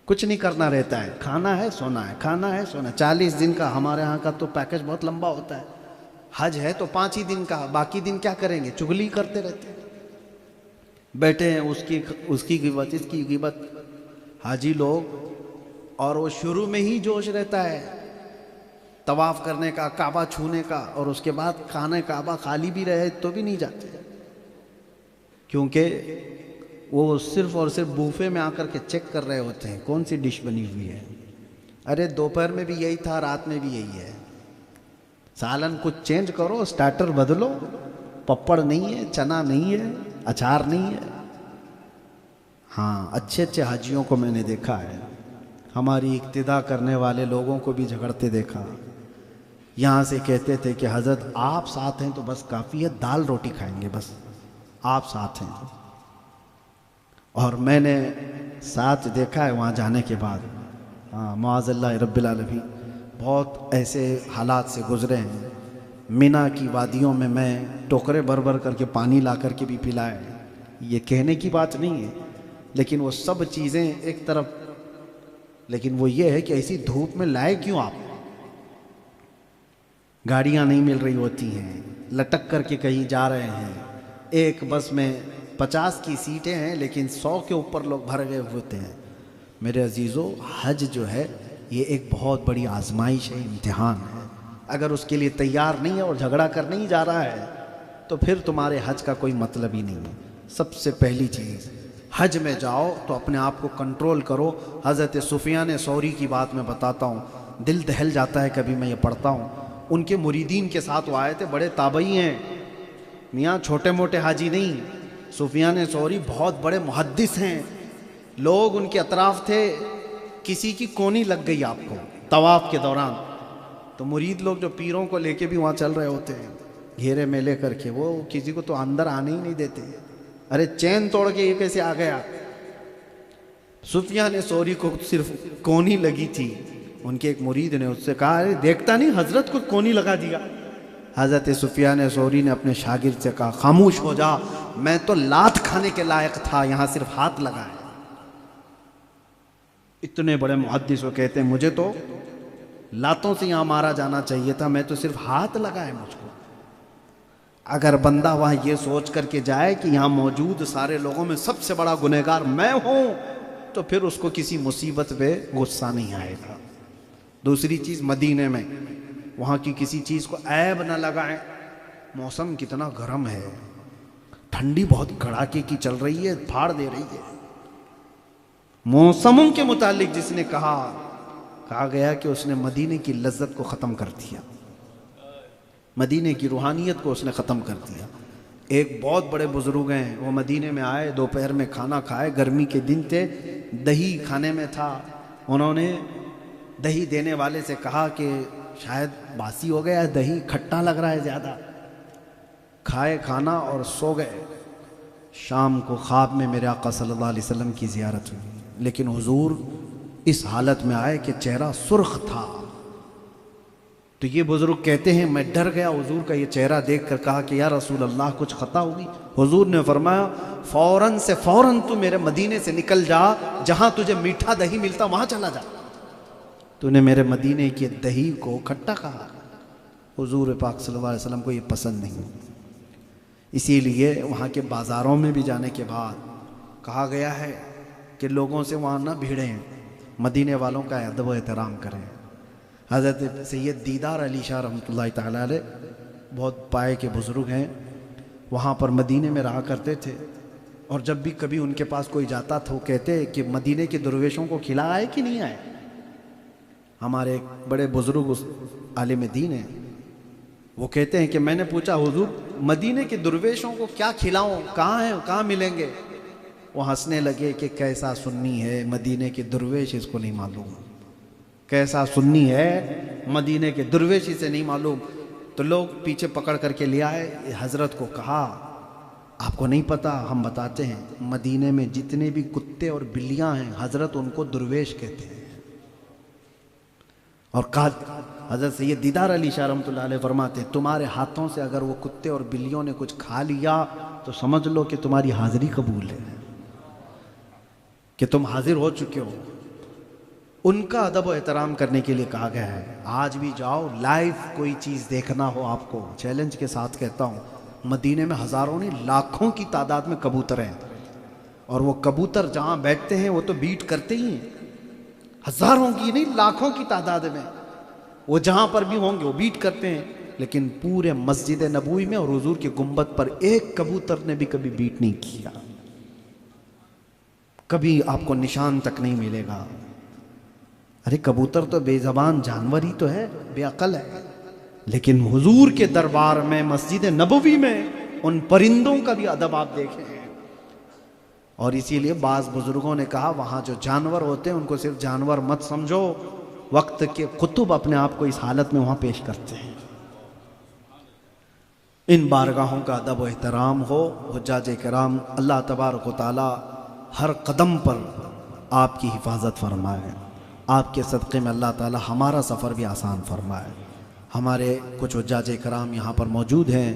کچھ نہیں کرنا رہتا ہے، کھانا ہے سونا ہے، کھانا ہے سونا ہے۔ 40 دن کا ہمارے ہاں کا تو پیکج بہت لمبا ہوتا ہے، حج ہے تو 5 ہی دن کا، باقی دن کیا کریں گے؟ چگلی کرتے رہتے ہیں، بیٹھے ہیں اس کی غیبت، اس کی غیبت۔ حاجی لوگ، اور وہ شروع میں ہی جوش رہتا ہے طواف کرنے کا، کعبہ چھونے کا، اور اس کے بعد خانہ کعبہ خالی بھی رہے تو بھی نہیں جاتے، کیونکہ وہ صرف اور صرف بوفے میں آ کر کے چیک کر رہے ہوتے ہیں کون سی ڈش بنی ہوئی ہے. ارے دوپہر میں بھی یہی تھا، رات میں بھی یہی ہے. سالن کچھ چینج کرو، سٹارٹر بدلو. پپڑ نہیں ہے، چنا نہیں ہے، اچار نہیں ہے. ہاں، اچھے اچھے حاجیوں کو میں نے دیکھا ہے، ہماری اقتدا کرنے والے لوگوں کو بھی جھگڑتے دیکھا. یہاں سے کہتے تھے کہ حضرت آپ ساتھ ہیں تو بس کافی ہے، دال روٹی کھائیں گے بس، آپ ساتھ ہیں. اور میں نے ساتھ دیکھا ہے وہاں جانے کے بعد. ہاں، معاذ اللہ رب العالمین، بہت ایسے حالات سے گزرے ہیں. مینا کی وادیوں میں میں ٹوکرے بھر بھر کر کے پانی لا کر کے بھی پلائے. یہ کہنے کی بات نہیں ہے، لیکن وہ سب چیزیں ایک طرف، لیکن وہ یہ ہے کہ ایسی دھوپ میں لائے کیوں آپ؟ گاڑیاں نہیں مل رہی ہوتی ہیں، لٹک کر کے کہیں جا رہے ہیں. ایک بس میں 50 کی سیٹیں ہیں لیکن 100 کے اوپر لوگ بھر گئے ہوتے ہیں. میرے عزیزو، حج جو ہے یہ ایک بہت بڑی آزمائش ہے، امتحان ہے. اگر اس کے لیے تیار نہیں ہے اور جھگڑا کر نہیں جا رہا ہے تو پھر تمہارے حج کا کوئی مطلب ہی نہیں ہے. سب سے پہلی چیز، حج میں جاؤ تو اپنے آپ کو کنٹرول کرو. حضرت سفیان ثوری کی بات میں بتاتا ہوں، دل دہل جاتا ہے کبھی میں یہ پڑھتا ہوں. ان کے مریدین کے ساتھ وہ آئے تھے، بڑے تابعی ہیں میاں، چھوٹے موٹے حاجی نہیں. سفیان ثوری بہت بڑے محدث ہیں، لوگ ان کے اطراف تھے. کسی کی کونی لگ گئی آپ کو طواف کے دوران، تو مرید لوگ جو پیروں کو لے کے بھی وہاں چل رہے ہوتے ہیں گھیرے میں لے کر کے، وہ کسی کو تو اندر آنے ہی نہیں دیتے. ارے چین توڑ کے یہ کیسے آ گیا؟ سفیان ثوری کو صرف کونی لگی تھی. ان کے ایک مرید نے اس سے کہا، ارے دیکھتا نہیں حضرت کو کونی لگا دیا. حضرت سفیان ثوری نے اپنے شاگرد سے کہا، خاموش ہو جا، میں تو لات کھانے کے لائق تھا، یہاں صرف ہاتھ لگا ہے. اتنے بڑے محدث وہ کہتے ہیں مجھے تو لاتوں سے یہاں مارا جانا چاہیے تھا، میں تو صرف ہاتھ لگا ہے مجھ کو. اگر بندہ وہاں یہ سوچ کر کے جائے کہ یہاں موجود سارے لوگوں میں سب سے بڑا گنہگار میں ہوں، تو پھر اس کو کسی مصیبت پہ غصہ نہیں آئے گا. دوسری چیز، مدینے میں وہاں کی کسی چیز کو عیب نہ لگائیں. موسم کتنا گرم ہے، ٹھنڈی بہت کڑاکے کی چل رہی ہے، پھاڑ دے رہی ہے. موسموں کے متعلق جس نے کہا گیا کہ اس نے مدینے کی لذت کو ختم کر دیا، مدینے کی روحانیت کو اس نے ختم کر دیا. ایک بہت بڑے بزرگ ہیں، وہ مدینے میں آئے، دوپہر میں کھانا کھائے، گرمی کے دن تھے، دہی کھانے میں تھا. انہوں نے دہی دینے والے سے کہا کہ شاید باسی ہو گیا ہے، دہی کھٹا لگ رہا ہے زیادہ. کھائے کھانا اور سو گئے. شام کو خواب میں میرے آقا صلی اللہ علیہ وسلم کی زیارت ہوئی، لیکن حضور اس حالت میں آئے کہ چہرہ سرخ تھا. تو یہ بزرگ کہتے ہیں میں ڈر گیا حضور کا یہ چہرہ دیکھ کر، کہا کہ یا رسول اللہ کچھ خطا ہوئی؟ حضور نے فرمایا فوراً سے فوراً تو میرے مدینے سے نکل جا، جہاں تجھے میٹھا دہی ملتا وہاں چلا جا. تو نے میرے مدینے کے دہی کو کھٹا کہا. حضور پاک صلی اللہ علیہ وسلم کو یہ پسند نہیں. اسی لیے وہاں کے بازاروں میں بھی جانے کے بعد کہا گیا ہے کہ لوگوں سے وہاں نہ بھیڑیں، مدینے والوں کا ادب و احترام کریں. حضرت سید دیدار علی شاہ رحمۃ اللہ تعالیٰ علیہ بہت پائے کے بزرگ ہیں، وہاں پر مدینے میں رہا کرتے تھے. اور جب بھی کبھی ان کے پاس کوئی جاتا تھا وہ کہتے کہ مدینے کے درویشوں کو کھلا آئے کہ نہیں آئے. ہمارے ایک بڑے بزرگ عالم دین ہیں، وہ کہتے ہیں کہ میں نے پوچھا حضور مدینے کے درویشوں کو کیا کھلاؤں، کہاں ہیں، کہاں ملیں گے؟ وہ ہنسنے لگے کہ کیسا سنی ہے مدینے کے درویش اس کو نہیں معلوم، کیسا سنی ہے مدینے کے درویش اسے نہیں معلوم. تو لوگ پیچھے پکڑ کر کے لے آئے، حضرت کو کہا آپ کو نہیں پتا، ہم بتاتے ہیں مدینے میں جتنے بھی کتے اور بلیاں ہیں حضرت ان کو درویش کہتے ہیں. اور حضرت سید دیدار علی شاہ رحمۃ اللہ علیہ فرماتے ہیں تمہارے ہاتھوں سے اگر وہ کتے اور بلیوں نے کچھ کھا لیا تو سمجھ لو کہ تمہاری حاضری قبول ہے، کہ تم حاضر ہو چکے ہو. ان کا ادب و احترام کرنے کے لیے کہا گیا ہے. آج بھی جاؤ، لائیو کوئی چیز دیکھنا ہو آپ کو، چیلنج کے ساتھ کہتا ہوں، مدینے میں ہزاروں نہیں لاکھوں کی تعداد میں کبوتر ہیں، اور وہ کبوتر جہاں بیٹھتے ہیں وہ تو بیٹ کرتے ہی ہیں، ہزاروں کی نہیں لاکھوں کی تعداد میں. وہ جہاں پر بھی ہوں گے وہ بیٹ کرتے ہیں، لیکن پورے مسجد نبوی میں اور حضور کے گنبد پر ایک کبوتر نے بھی کبھی بیٹ نہیں کیا. کبھی آپ کو نشان تک نہیں ملے گا۔ ارے کبوتر تو بے زبان جانور ہی تو ہے، بے عقل ہے، لیکن حضور کے دربار میں مسجد نبوی میں ان پرندوں کا بھی ادب آپ دیکھیں۔ اور اسی لیے بعض بزرگوں نے کہا وہاں جو جانور ہوتے ہیں ان کو صرف جانور مت سمجھو، وقت کے قطب اپنے آپ کو اس حالت میں وہاں پیش کرتے ہیں۔ ان بارگاہوں کا ادب و احترام ہو۔ حجاج کرام، اللہ تبارک و تعالی ہر قدم پر آپ کی حفاظت فرمائے، آپ کے صدقے میں اللہ تعالی ہمارا سفر بھی آسان فرمائے۔ ہمارے کچھ حجاج کرام یہاں پر موجود ہیں،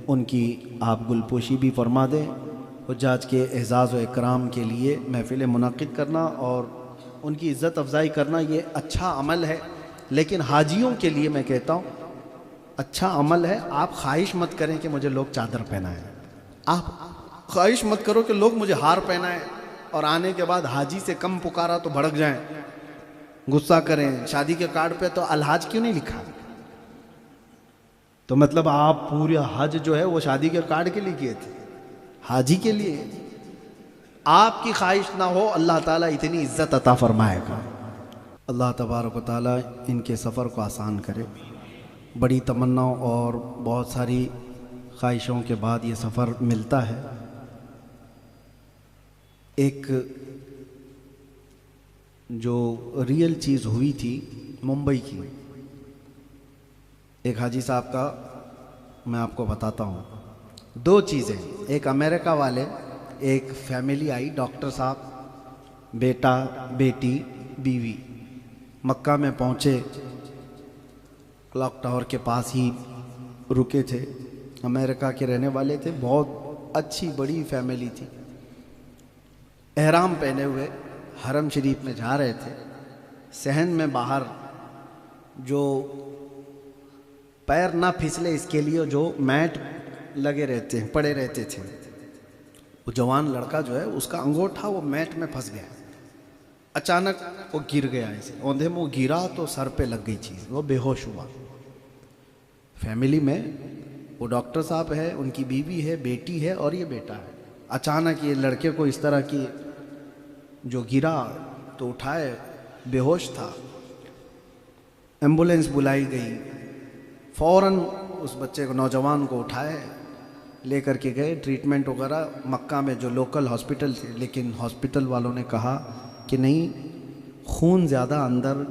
ان کی آپ گلپوشی بھی فرما دیں۔ حجاج کے اعزاز و اکرام کے لیے محفل منعقد کرنا اور ان کی عزت افزائی کرنا یہ اچھا عمل ہے، لیکن حاجیوں کے لیے میں کہتا ہوں اچھا عمل ہے، آپ خواہش مت کریں کہ مجھے لوگ چادر پہنائیں، آپ خواہش مت کرو کہ لوگ مجھے ہار پہنائیں اور آنے کے بعد حاجی سے کم پکارا تو بھڑک جائیں، غصہ کریں۔ شادی کے کارڈ پہ تو الحاج کیوں نہیں لکھا؟ تو مطلب آپ پورا حج جو ہے وہ شادی کے کارڈ کے لیے کیے تھے، حاجی کے لیے؟ آپ کی خواہش نہ ہو، اللہ تعالیٰ اتنی عزت عطا فرمائے گا۔ اللہ تبارک و تعالیٰ ان کے سفر کو آسان کرے۔ بڑی تمنا اور بہت ساری خواہشوں کے بعد یہ سفر ملتا ہے۔ ایک جو ریئل چیز ہوئی تھی ممبئی کی، ایک حاجی صاحب کا میں آپ کو بتاتا ہوں۔ دو چیزیں، ایک امریکہ والے، ایک فیملی آئی، ڈاکٹر صاحب، بیٹا، بیٹی، بیوی، مکہ میں پہنچے، کلاک ٹاور کے پاس ہی رکے تھے، امریکہ کے رہنے والے تھے، بہت اچھی بڑی فیملی تھی، احرام پہنے ہوئے حرم شریف میں جا رہے تھے۔ صحن میں باہر جو پیر نہ پھسلے اس کے لیے جو میٹ لگے رہتے ہیں، پڑے رہتے تھے، وہ جوان لڑکا جو ہے اس کا انگوٹھا وہ میٹ میں پھنس گیا، اچانک وہ گر گیا، ایسے اوندھے منہ گرا تو سر پہ لگ گئی چیز، وہ بے ہوش ہوا۔ فیملی میں وہ ڈاکٹر صاحب ہے، ان کی بیوی ہے، بیٹی ہے اور یہ بیٹا ہے۔ اچانک یہ لڑکے کو اس طرح کی جو گرا تو اٹھائے، بے ہوش تھا، ایمبولینس بلائی گئی، فوراً اس بچے کو، نوجوان کو اٹھائے، لے کر کے گئے، ٹریٹمنٹ وغیرہ مکہ میں جو لوکل ہاسپٹل تھے، لیکن ہاسپٹل والوں نے کہا کہ نہیں، خون زیادہ اندر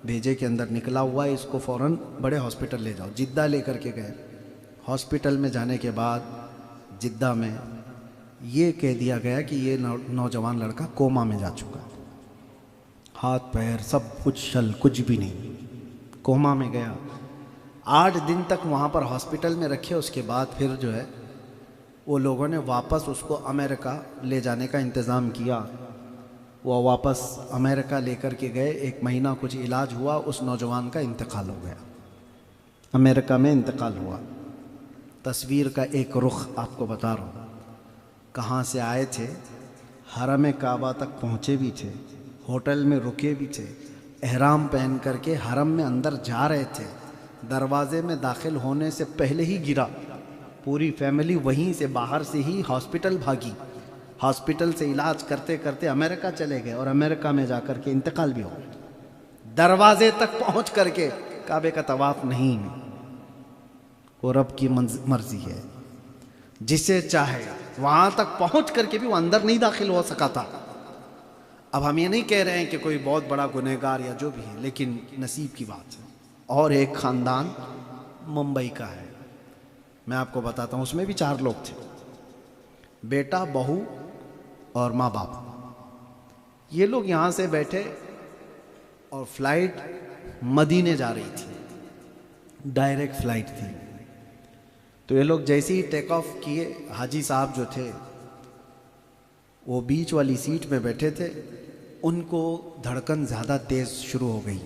بھیجے کے اندر نکلا ہوا ہے، اس کو فوراً بڑے ہاسپٹل لے جاؤ۔ جدہ لے کر کے گئے، ہاسپٹل میں جانے کے بعد جدہ میں یہ کہہ دیا گیا کہ یہ نوجوان لڑکا کوما میں جا چکا، ہاتھ پیر سب کچھ شل، کچھ بھی نہیں، کوما میں گیا۔ 8 دن تک وہاں پر ہاسپٹل میں رکھے، اس کے بعد پھر جو ہے وہ لوگوں نے واپس اس کو امریکہ لے جانے کا انتظام کیا، وہ واپس امریکہ لے کر کے گئے، 1 مہینہ کچھ علاج ہوا، اس نوجوان کا انتقال ہو گیا، امریکہ میں انتقال ہوا۔ تصویر کا ایک رخ آپ کو بتا رہا ہوں، کہاں سے آئے تھے، حرم کعبہ تک پہنچے بھی تھے، ہوٹل میں رکے بھی تھے، احرام پہن کر کے حرم میں اندر جا رہے تھے، دروازے میں داخل ہونے سے پہلے ہی گرا، پوری فیملی وہیں سے باہر سے ہی ہاسپٹل بھاگی، ہاسپٹل سے علاج کرتے کرتے امریکہ چلے گئے اور امریکہ میں جا کر کے انتقال بھی ہو گیا۔ دروازے تک پہنچ کر کے کعبے کا طواف نہیں، وہ رب کی مرضی ہے، جسے چاہے وہاں تک پہنچ کر کے بھی وہ اندر نہیں داخل ہو سکا تھا۔ اب ہم یہ نہیں کہہ رہے ہیں کہ کوئی بہت بڑا گنہگار یا جو بھی ہے، لیکن نصیب کی بات ہے۔ اور ایک خاندان ممبئی کا ہے، میں آپ کو بتاتا ہوں، اس میں بھی 4 لوگ تھے، بیٹا، بہو اور ماں باپ۔ یہ لوگ یہاں سے بیٹھے اور فلائٹ مدینے جا رہی تھی، ڈائریکٹ فلائٹ تھی۔ تو یہ لوگ جیسے ہی ٹیک آف کیے، حاجی صاحب جو تھے وہ بیچ والی سیٹ میں بیٹھے تھے، ان کو دھڑکن زیادہ تیز شروع ہو گئی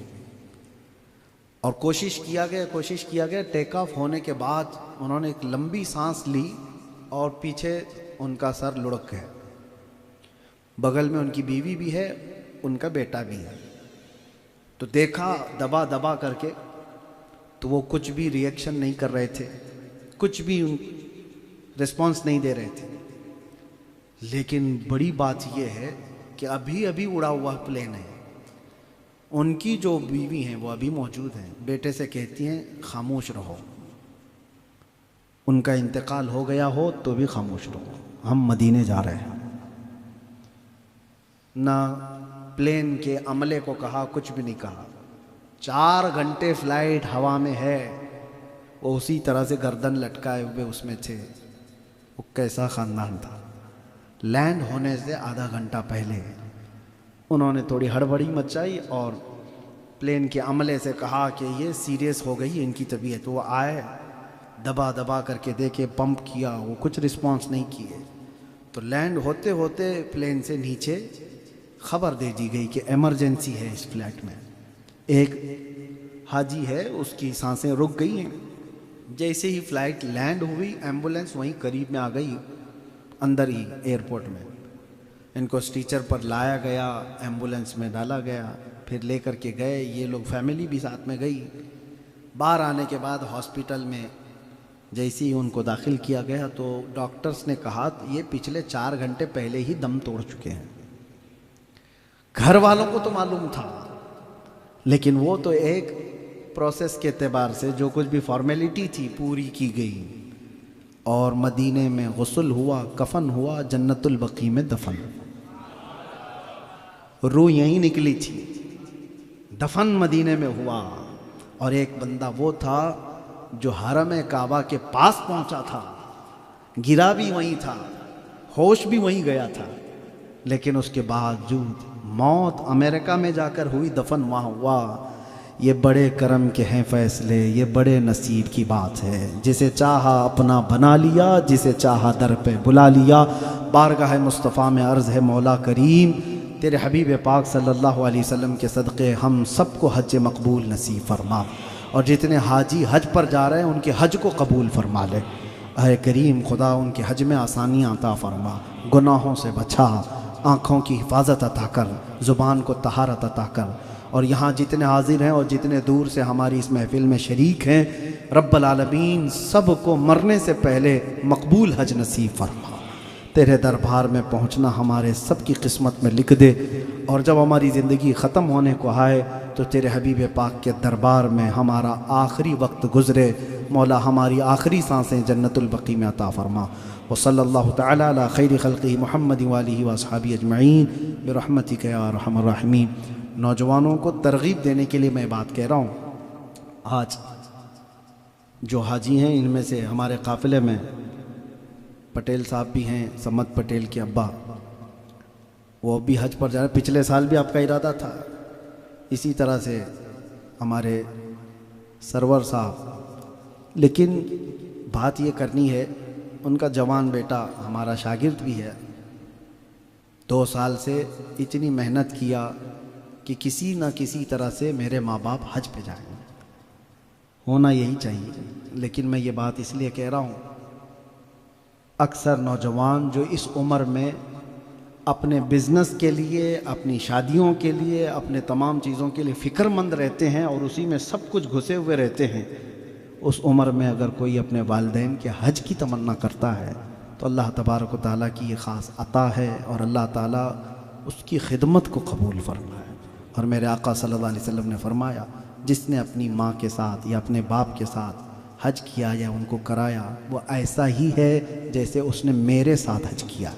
اور کوشش کیا گیا، ٹیک آف ہونے کے بعد انہوں نے ایک لمبی سانس لی اور پیچھے ان کا سر لڑک گیا، بغل میں ان کی بیوی بھی ہے، ان کا بیٹا بھی ہے۔ تو دیکھا دبا دبا کر کے، تو وہ کچھ بھی ری ایکشن نہیں کر رہے تھے، کچھ بھی رسپانس نہیں دے رہے تھے۔ لیکن بڑی بات یہ ہے کہ ابھی ابھی اڑا ہوا پلین ہے، ان کی جو بیوی ہیں وہ ابھی موجود ہیں، بیٹے سے کہتی ہیں خاموش رہو، ان کا انتقال ہو گیا ہو تو بھی خاموش رہو، ہم مدینے جا رہے ہیں۔ نہ پلین کے عملے کو کہا، کچھ بھی نہیں کہا۔ 4 گھنٹے فلائٹ ہوا میں ہے، وہ اسی طرح سے گردن لٹکائے ہوئے اس میں تھے۔ وہ کیسا خاندان تھا! لینڈ ہونے سے آدھا گھنٹہ پہلے انہوں نے تھوڑی ہڑبڑی مچائی اور پلین کے عملے سے کہا کہ یہ سیریس ہو گئی ان کی طبیعت۔ وہ آئے، دبا دبا کر کے دیکھے، پمپ کیا، وہ کچھ رسپانس نہیں کیے، تو لینڈ ہوتے ہوتے پلین سے نیچے خبر دے دی گئی کہ ایمرجنسی ہے اس فلائٹ میں، ایک حاجی ہے اس کی سانسیں رک گئی ہیں۔ جیسے ہی فلائٹ لینڈ ہوئی، ایمبولینس وہیں قریب میں آ گئی، اندر ہی ایئرپورٹ میں۔ ان کو اسٹریچر پر لایا گیا، ایمبولینس میں ڈالا گیا، پھر لے کر کے گئے، یہ لوگ فیملی بھی ساتھ میں گئی۔ باہر آنے کے بعد ہاسپٹل میں جیسے ہی ان کو داخل کیا گیا تو ڈاکٹرز نے کہا یہ پچھلے 4 گھنٹے پہلے ہی دم توڑ چکے ہیں۔ گھر والوں کو تو معلوم تھا، لیکن وہ تو ایک پروسیس کے اعتبار سے جو کچھ بھی فارمیلٹی تھی پوری کی گئی، اور مدینے میں غسل ہوا، کفن ہوا، جنت البقیع میں دفن۔ روح یہیں نکلی تھی، دفن مدینے میں ہوا۔ اور ایک بندہ وہ تھا جو حرم کعبہ کے پاس پہنچا تھا، گرا بھی وہیں تھا، ہوش بھی وہیں گیا تھا، لیکن اس کے باوجود موت امریکہ میں جا کر ہوئی، دفن وہاں ہوا۔ یہ بڑے کرم کے ہیں فیصلے، یہ بڑے نصیب کی بات ہے، جسے چاہا اپنا بنا لیا، جسے چاہا در پہ بلا لیا۔ بارگاہ مصطفیٰ میں عرض ہے مولا کریم، تیرے حبیب پاک صلی اللہ علیہ وسلم کے صدقے ہم سب کو حج مقبول نصیب فرما، اور جتنے حاجی حج پر جا رہے ہیں ان کے حج کو قبول فرما لے۔ اے کریم خدا ان کے حج میں آسانیاں عطا فرما، گناہوں سے بچا، آنکھوں کی حفاظت عطا کر، زبان کو طہارت عطا کر، اور یہاں جتنے حاضر ہیں اور جتنے دور سے ہماری اس محفل میں شریک ہیں، رب العالمین سب کو مرنے سے پہلے مقبول حج نصیب فرما۔ تیرے دربار میں پہنچنا ہمارے سب کی قسمت میں لکھ دے، اور جب ہماری زندگی ختم ہونے کو آئے تو تیرے حبیب پاک کے دربار میں ہمارا آخری وقت گزرے، مولا ہماری آخری سانسیں جنت البقیع میں عطا فرما۔ وصلی اللہ تعالی علی خیر خلقہ محمد وآلہ واصحابہ اجمعین برحمتک یا ارحم الراحمین۔ نوجوانوں کو ترغیب دینے کے لیے میں بات کہہ رہا ہوں۔ آج جو حاجی ہیں ان میں سے ہمارے قافلے میں پٹیل صاحب بھی ہیں، سمت پٹیل کے ابا، وہ بھی حج پر جا رہے ہیں۔ پچھلے سال بھی آپ کا ارادہ تھا، اسی طرح سے ہمارے سرور صاحب، لیکن بات یہ کرنی ہے، ان کا جوان بیٹا ہمارا شاگرد بھی ہے، 2 سال سے اتنی محنت کیا کہ کسی نہ کسی طرح سے میرے ماں باپ حج پہ جائیں، ہونا یہی چاہیے۔ لیکن میں یہ بات اس لیے کہہ رہا ہوں، اکثر نوجوان جو اس عمر میں اپنے بزنس کے لیے، اپنی شادیوں کے لیے، اپنے تمام چیزوں کے لیے فکر مند رہتے ہیں اور اسی میں سب کچھ گھسے ہوئے رہتے ہیں، اس عمر میں اگر کوئی اپنے والدین کے حج کی تمنا کرتا ہے تو اللہ تبارک و تعالیٰ کی یہ خاص عطا ہے، اور اللہ تعالیٰ اس کی خدمت کو قبول فرمائے۔ اور میرے آقا صلی اللہ علیہ وسلم نے فرمایا، جس نے اپنی ماں کے ساتھ یا اپنے باپ کے ساتھ حج کیا یا ان کو کرایا، وہ ایسا ہی ہے جیسے اس نے میرے ساتھ حج کیا۔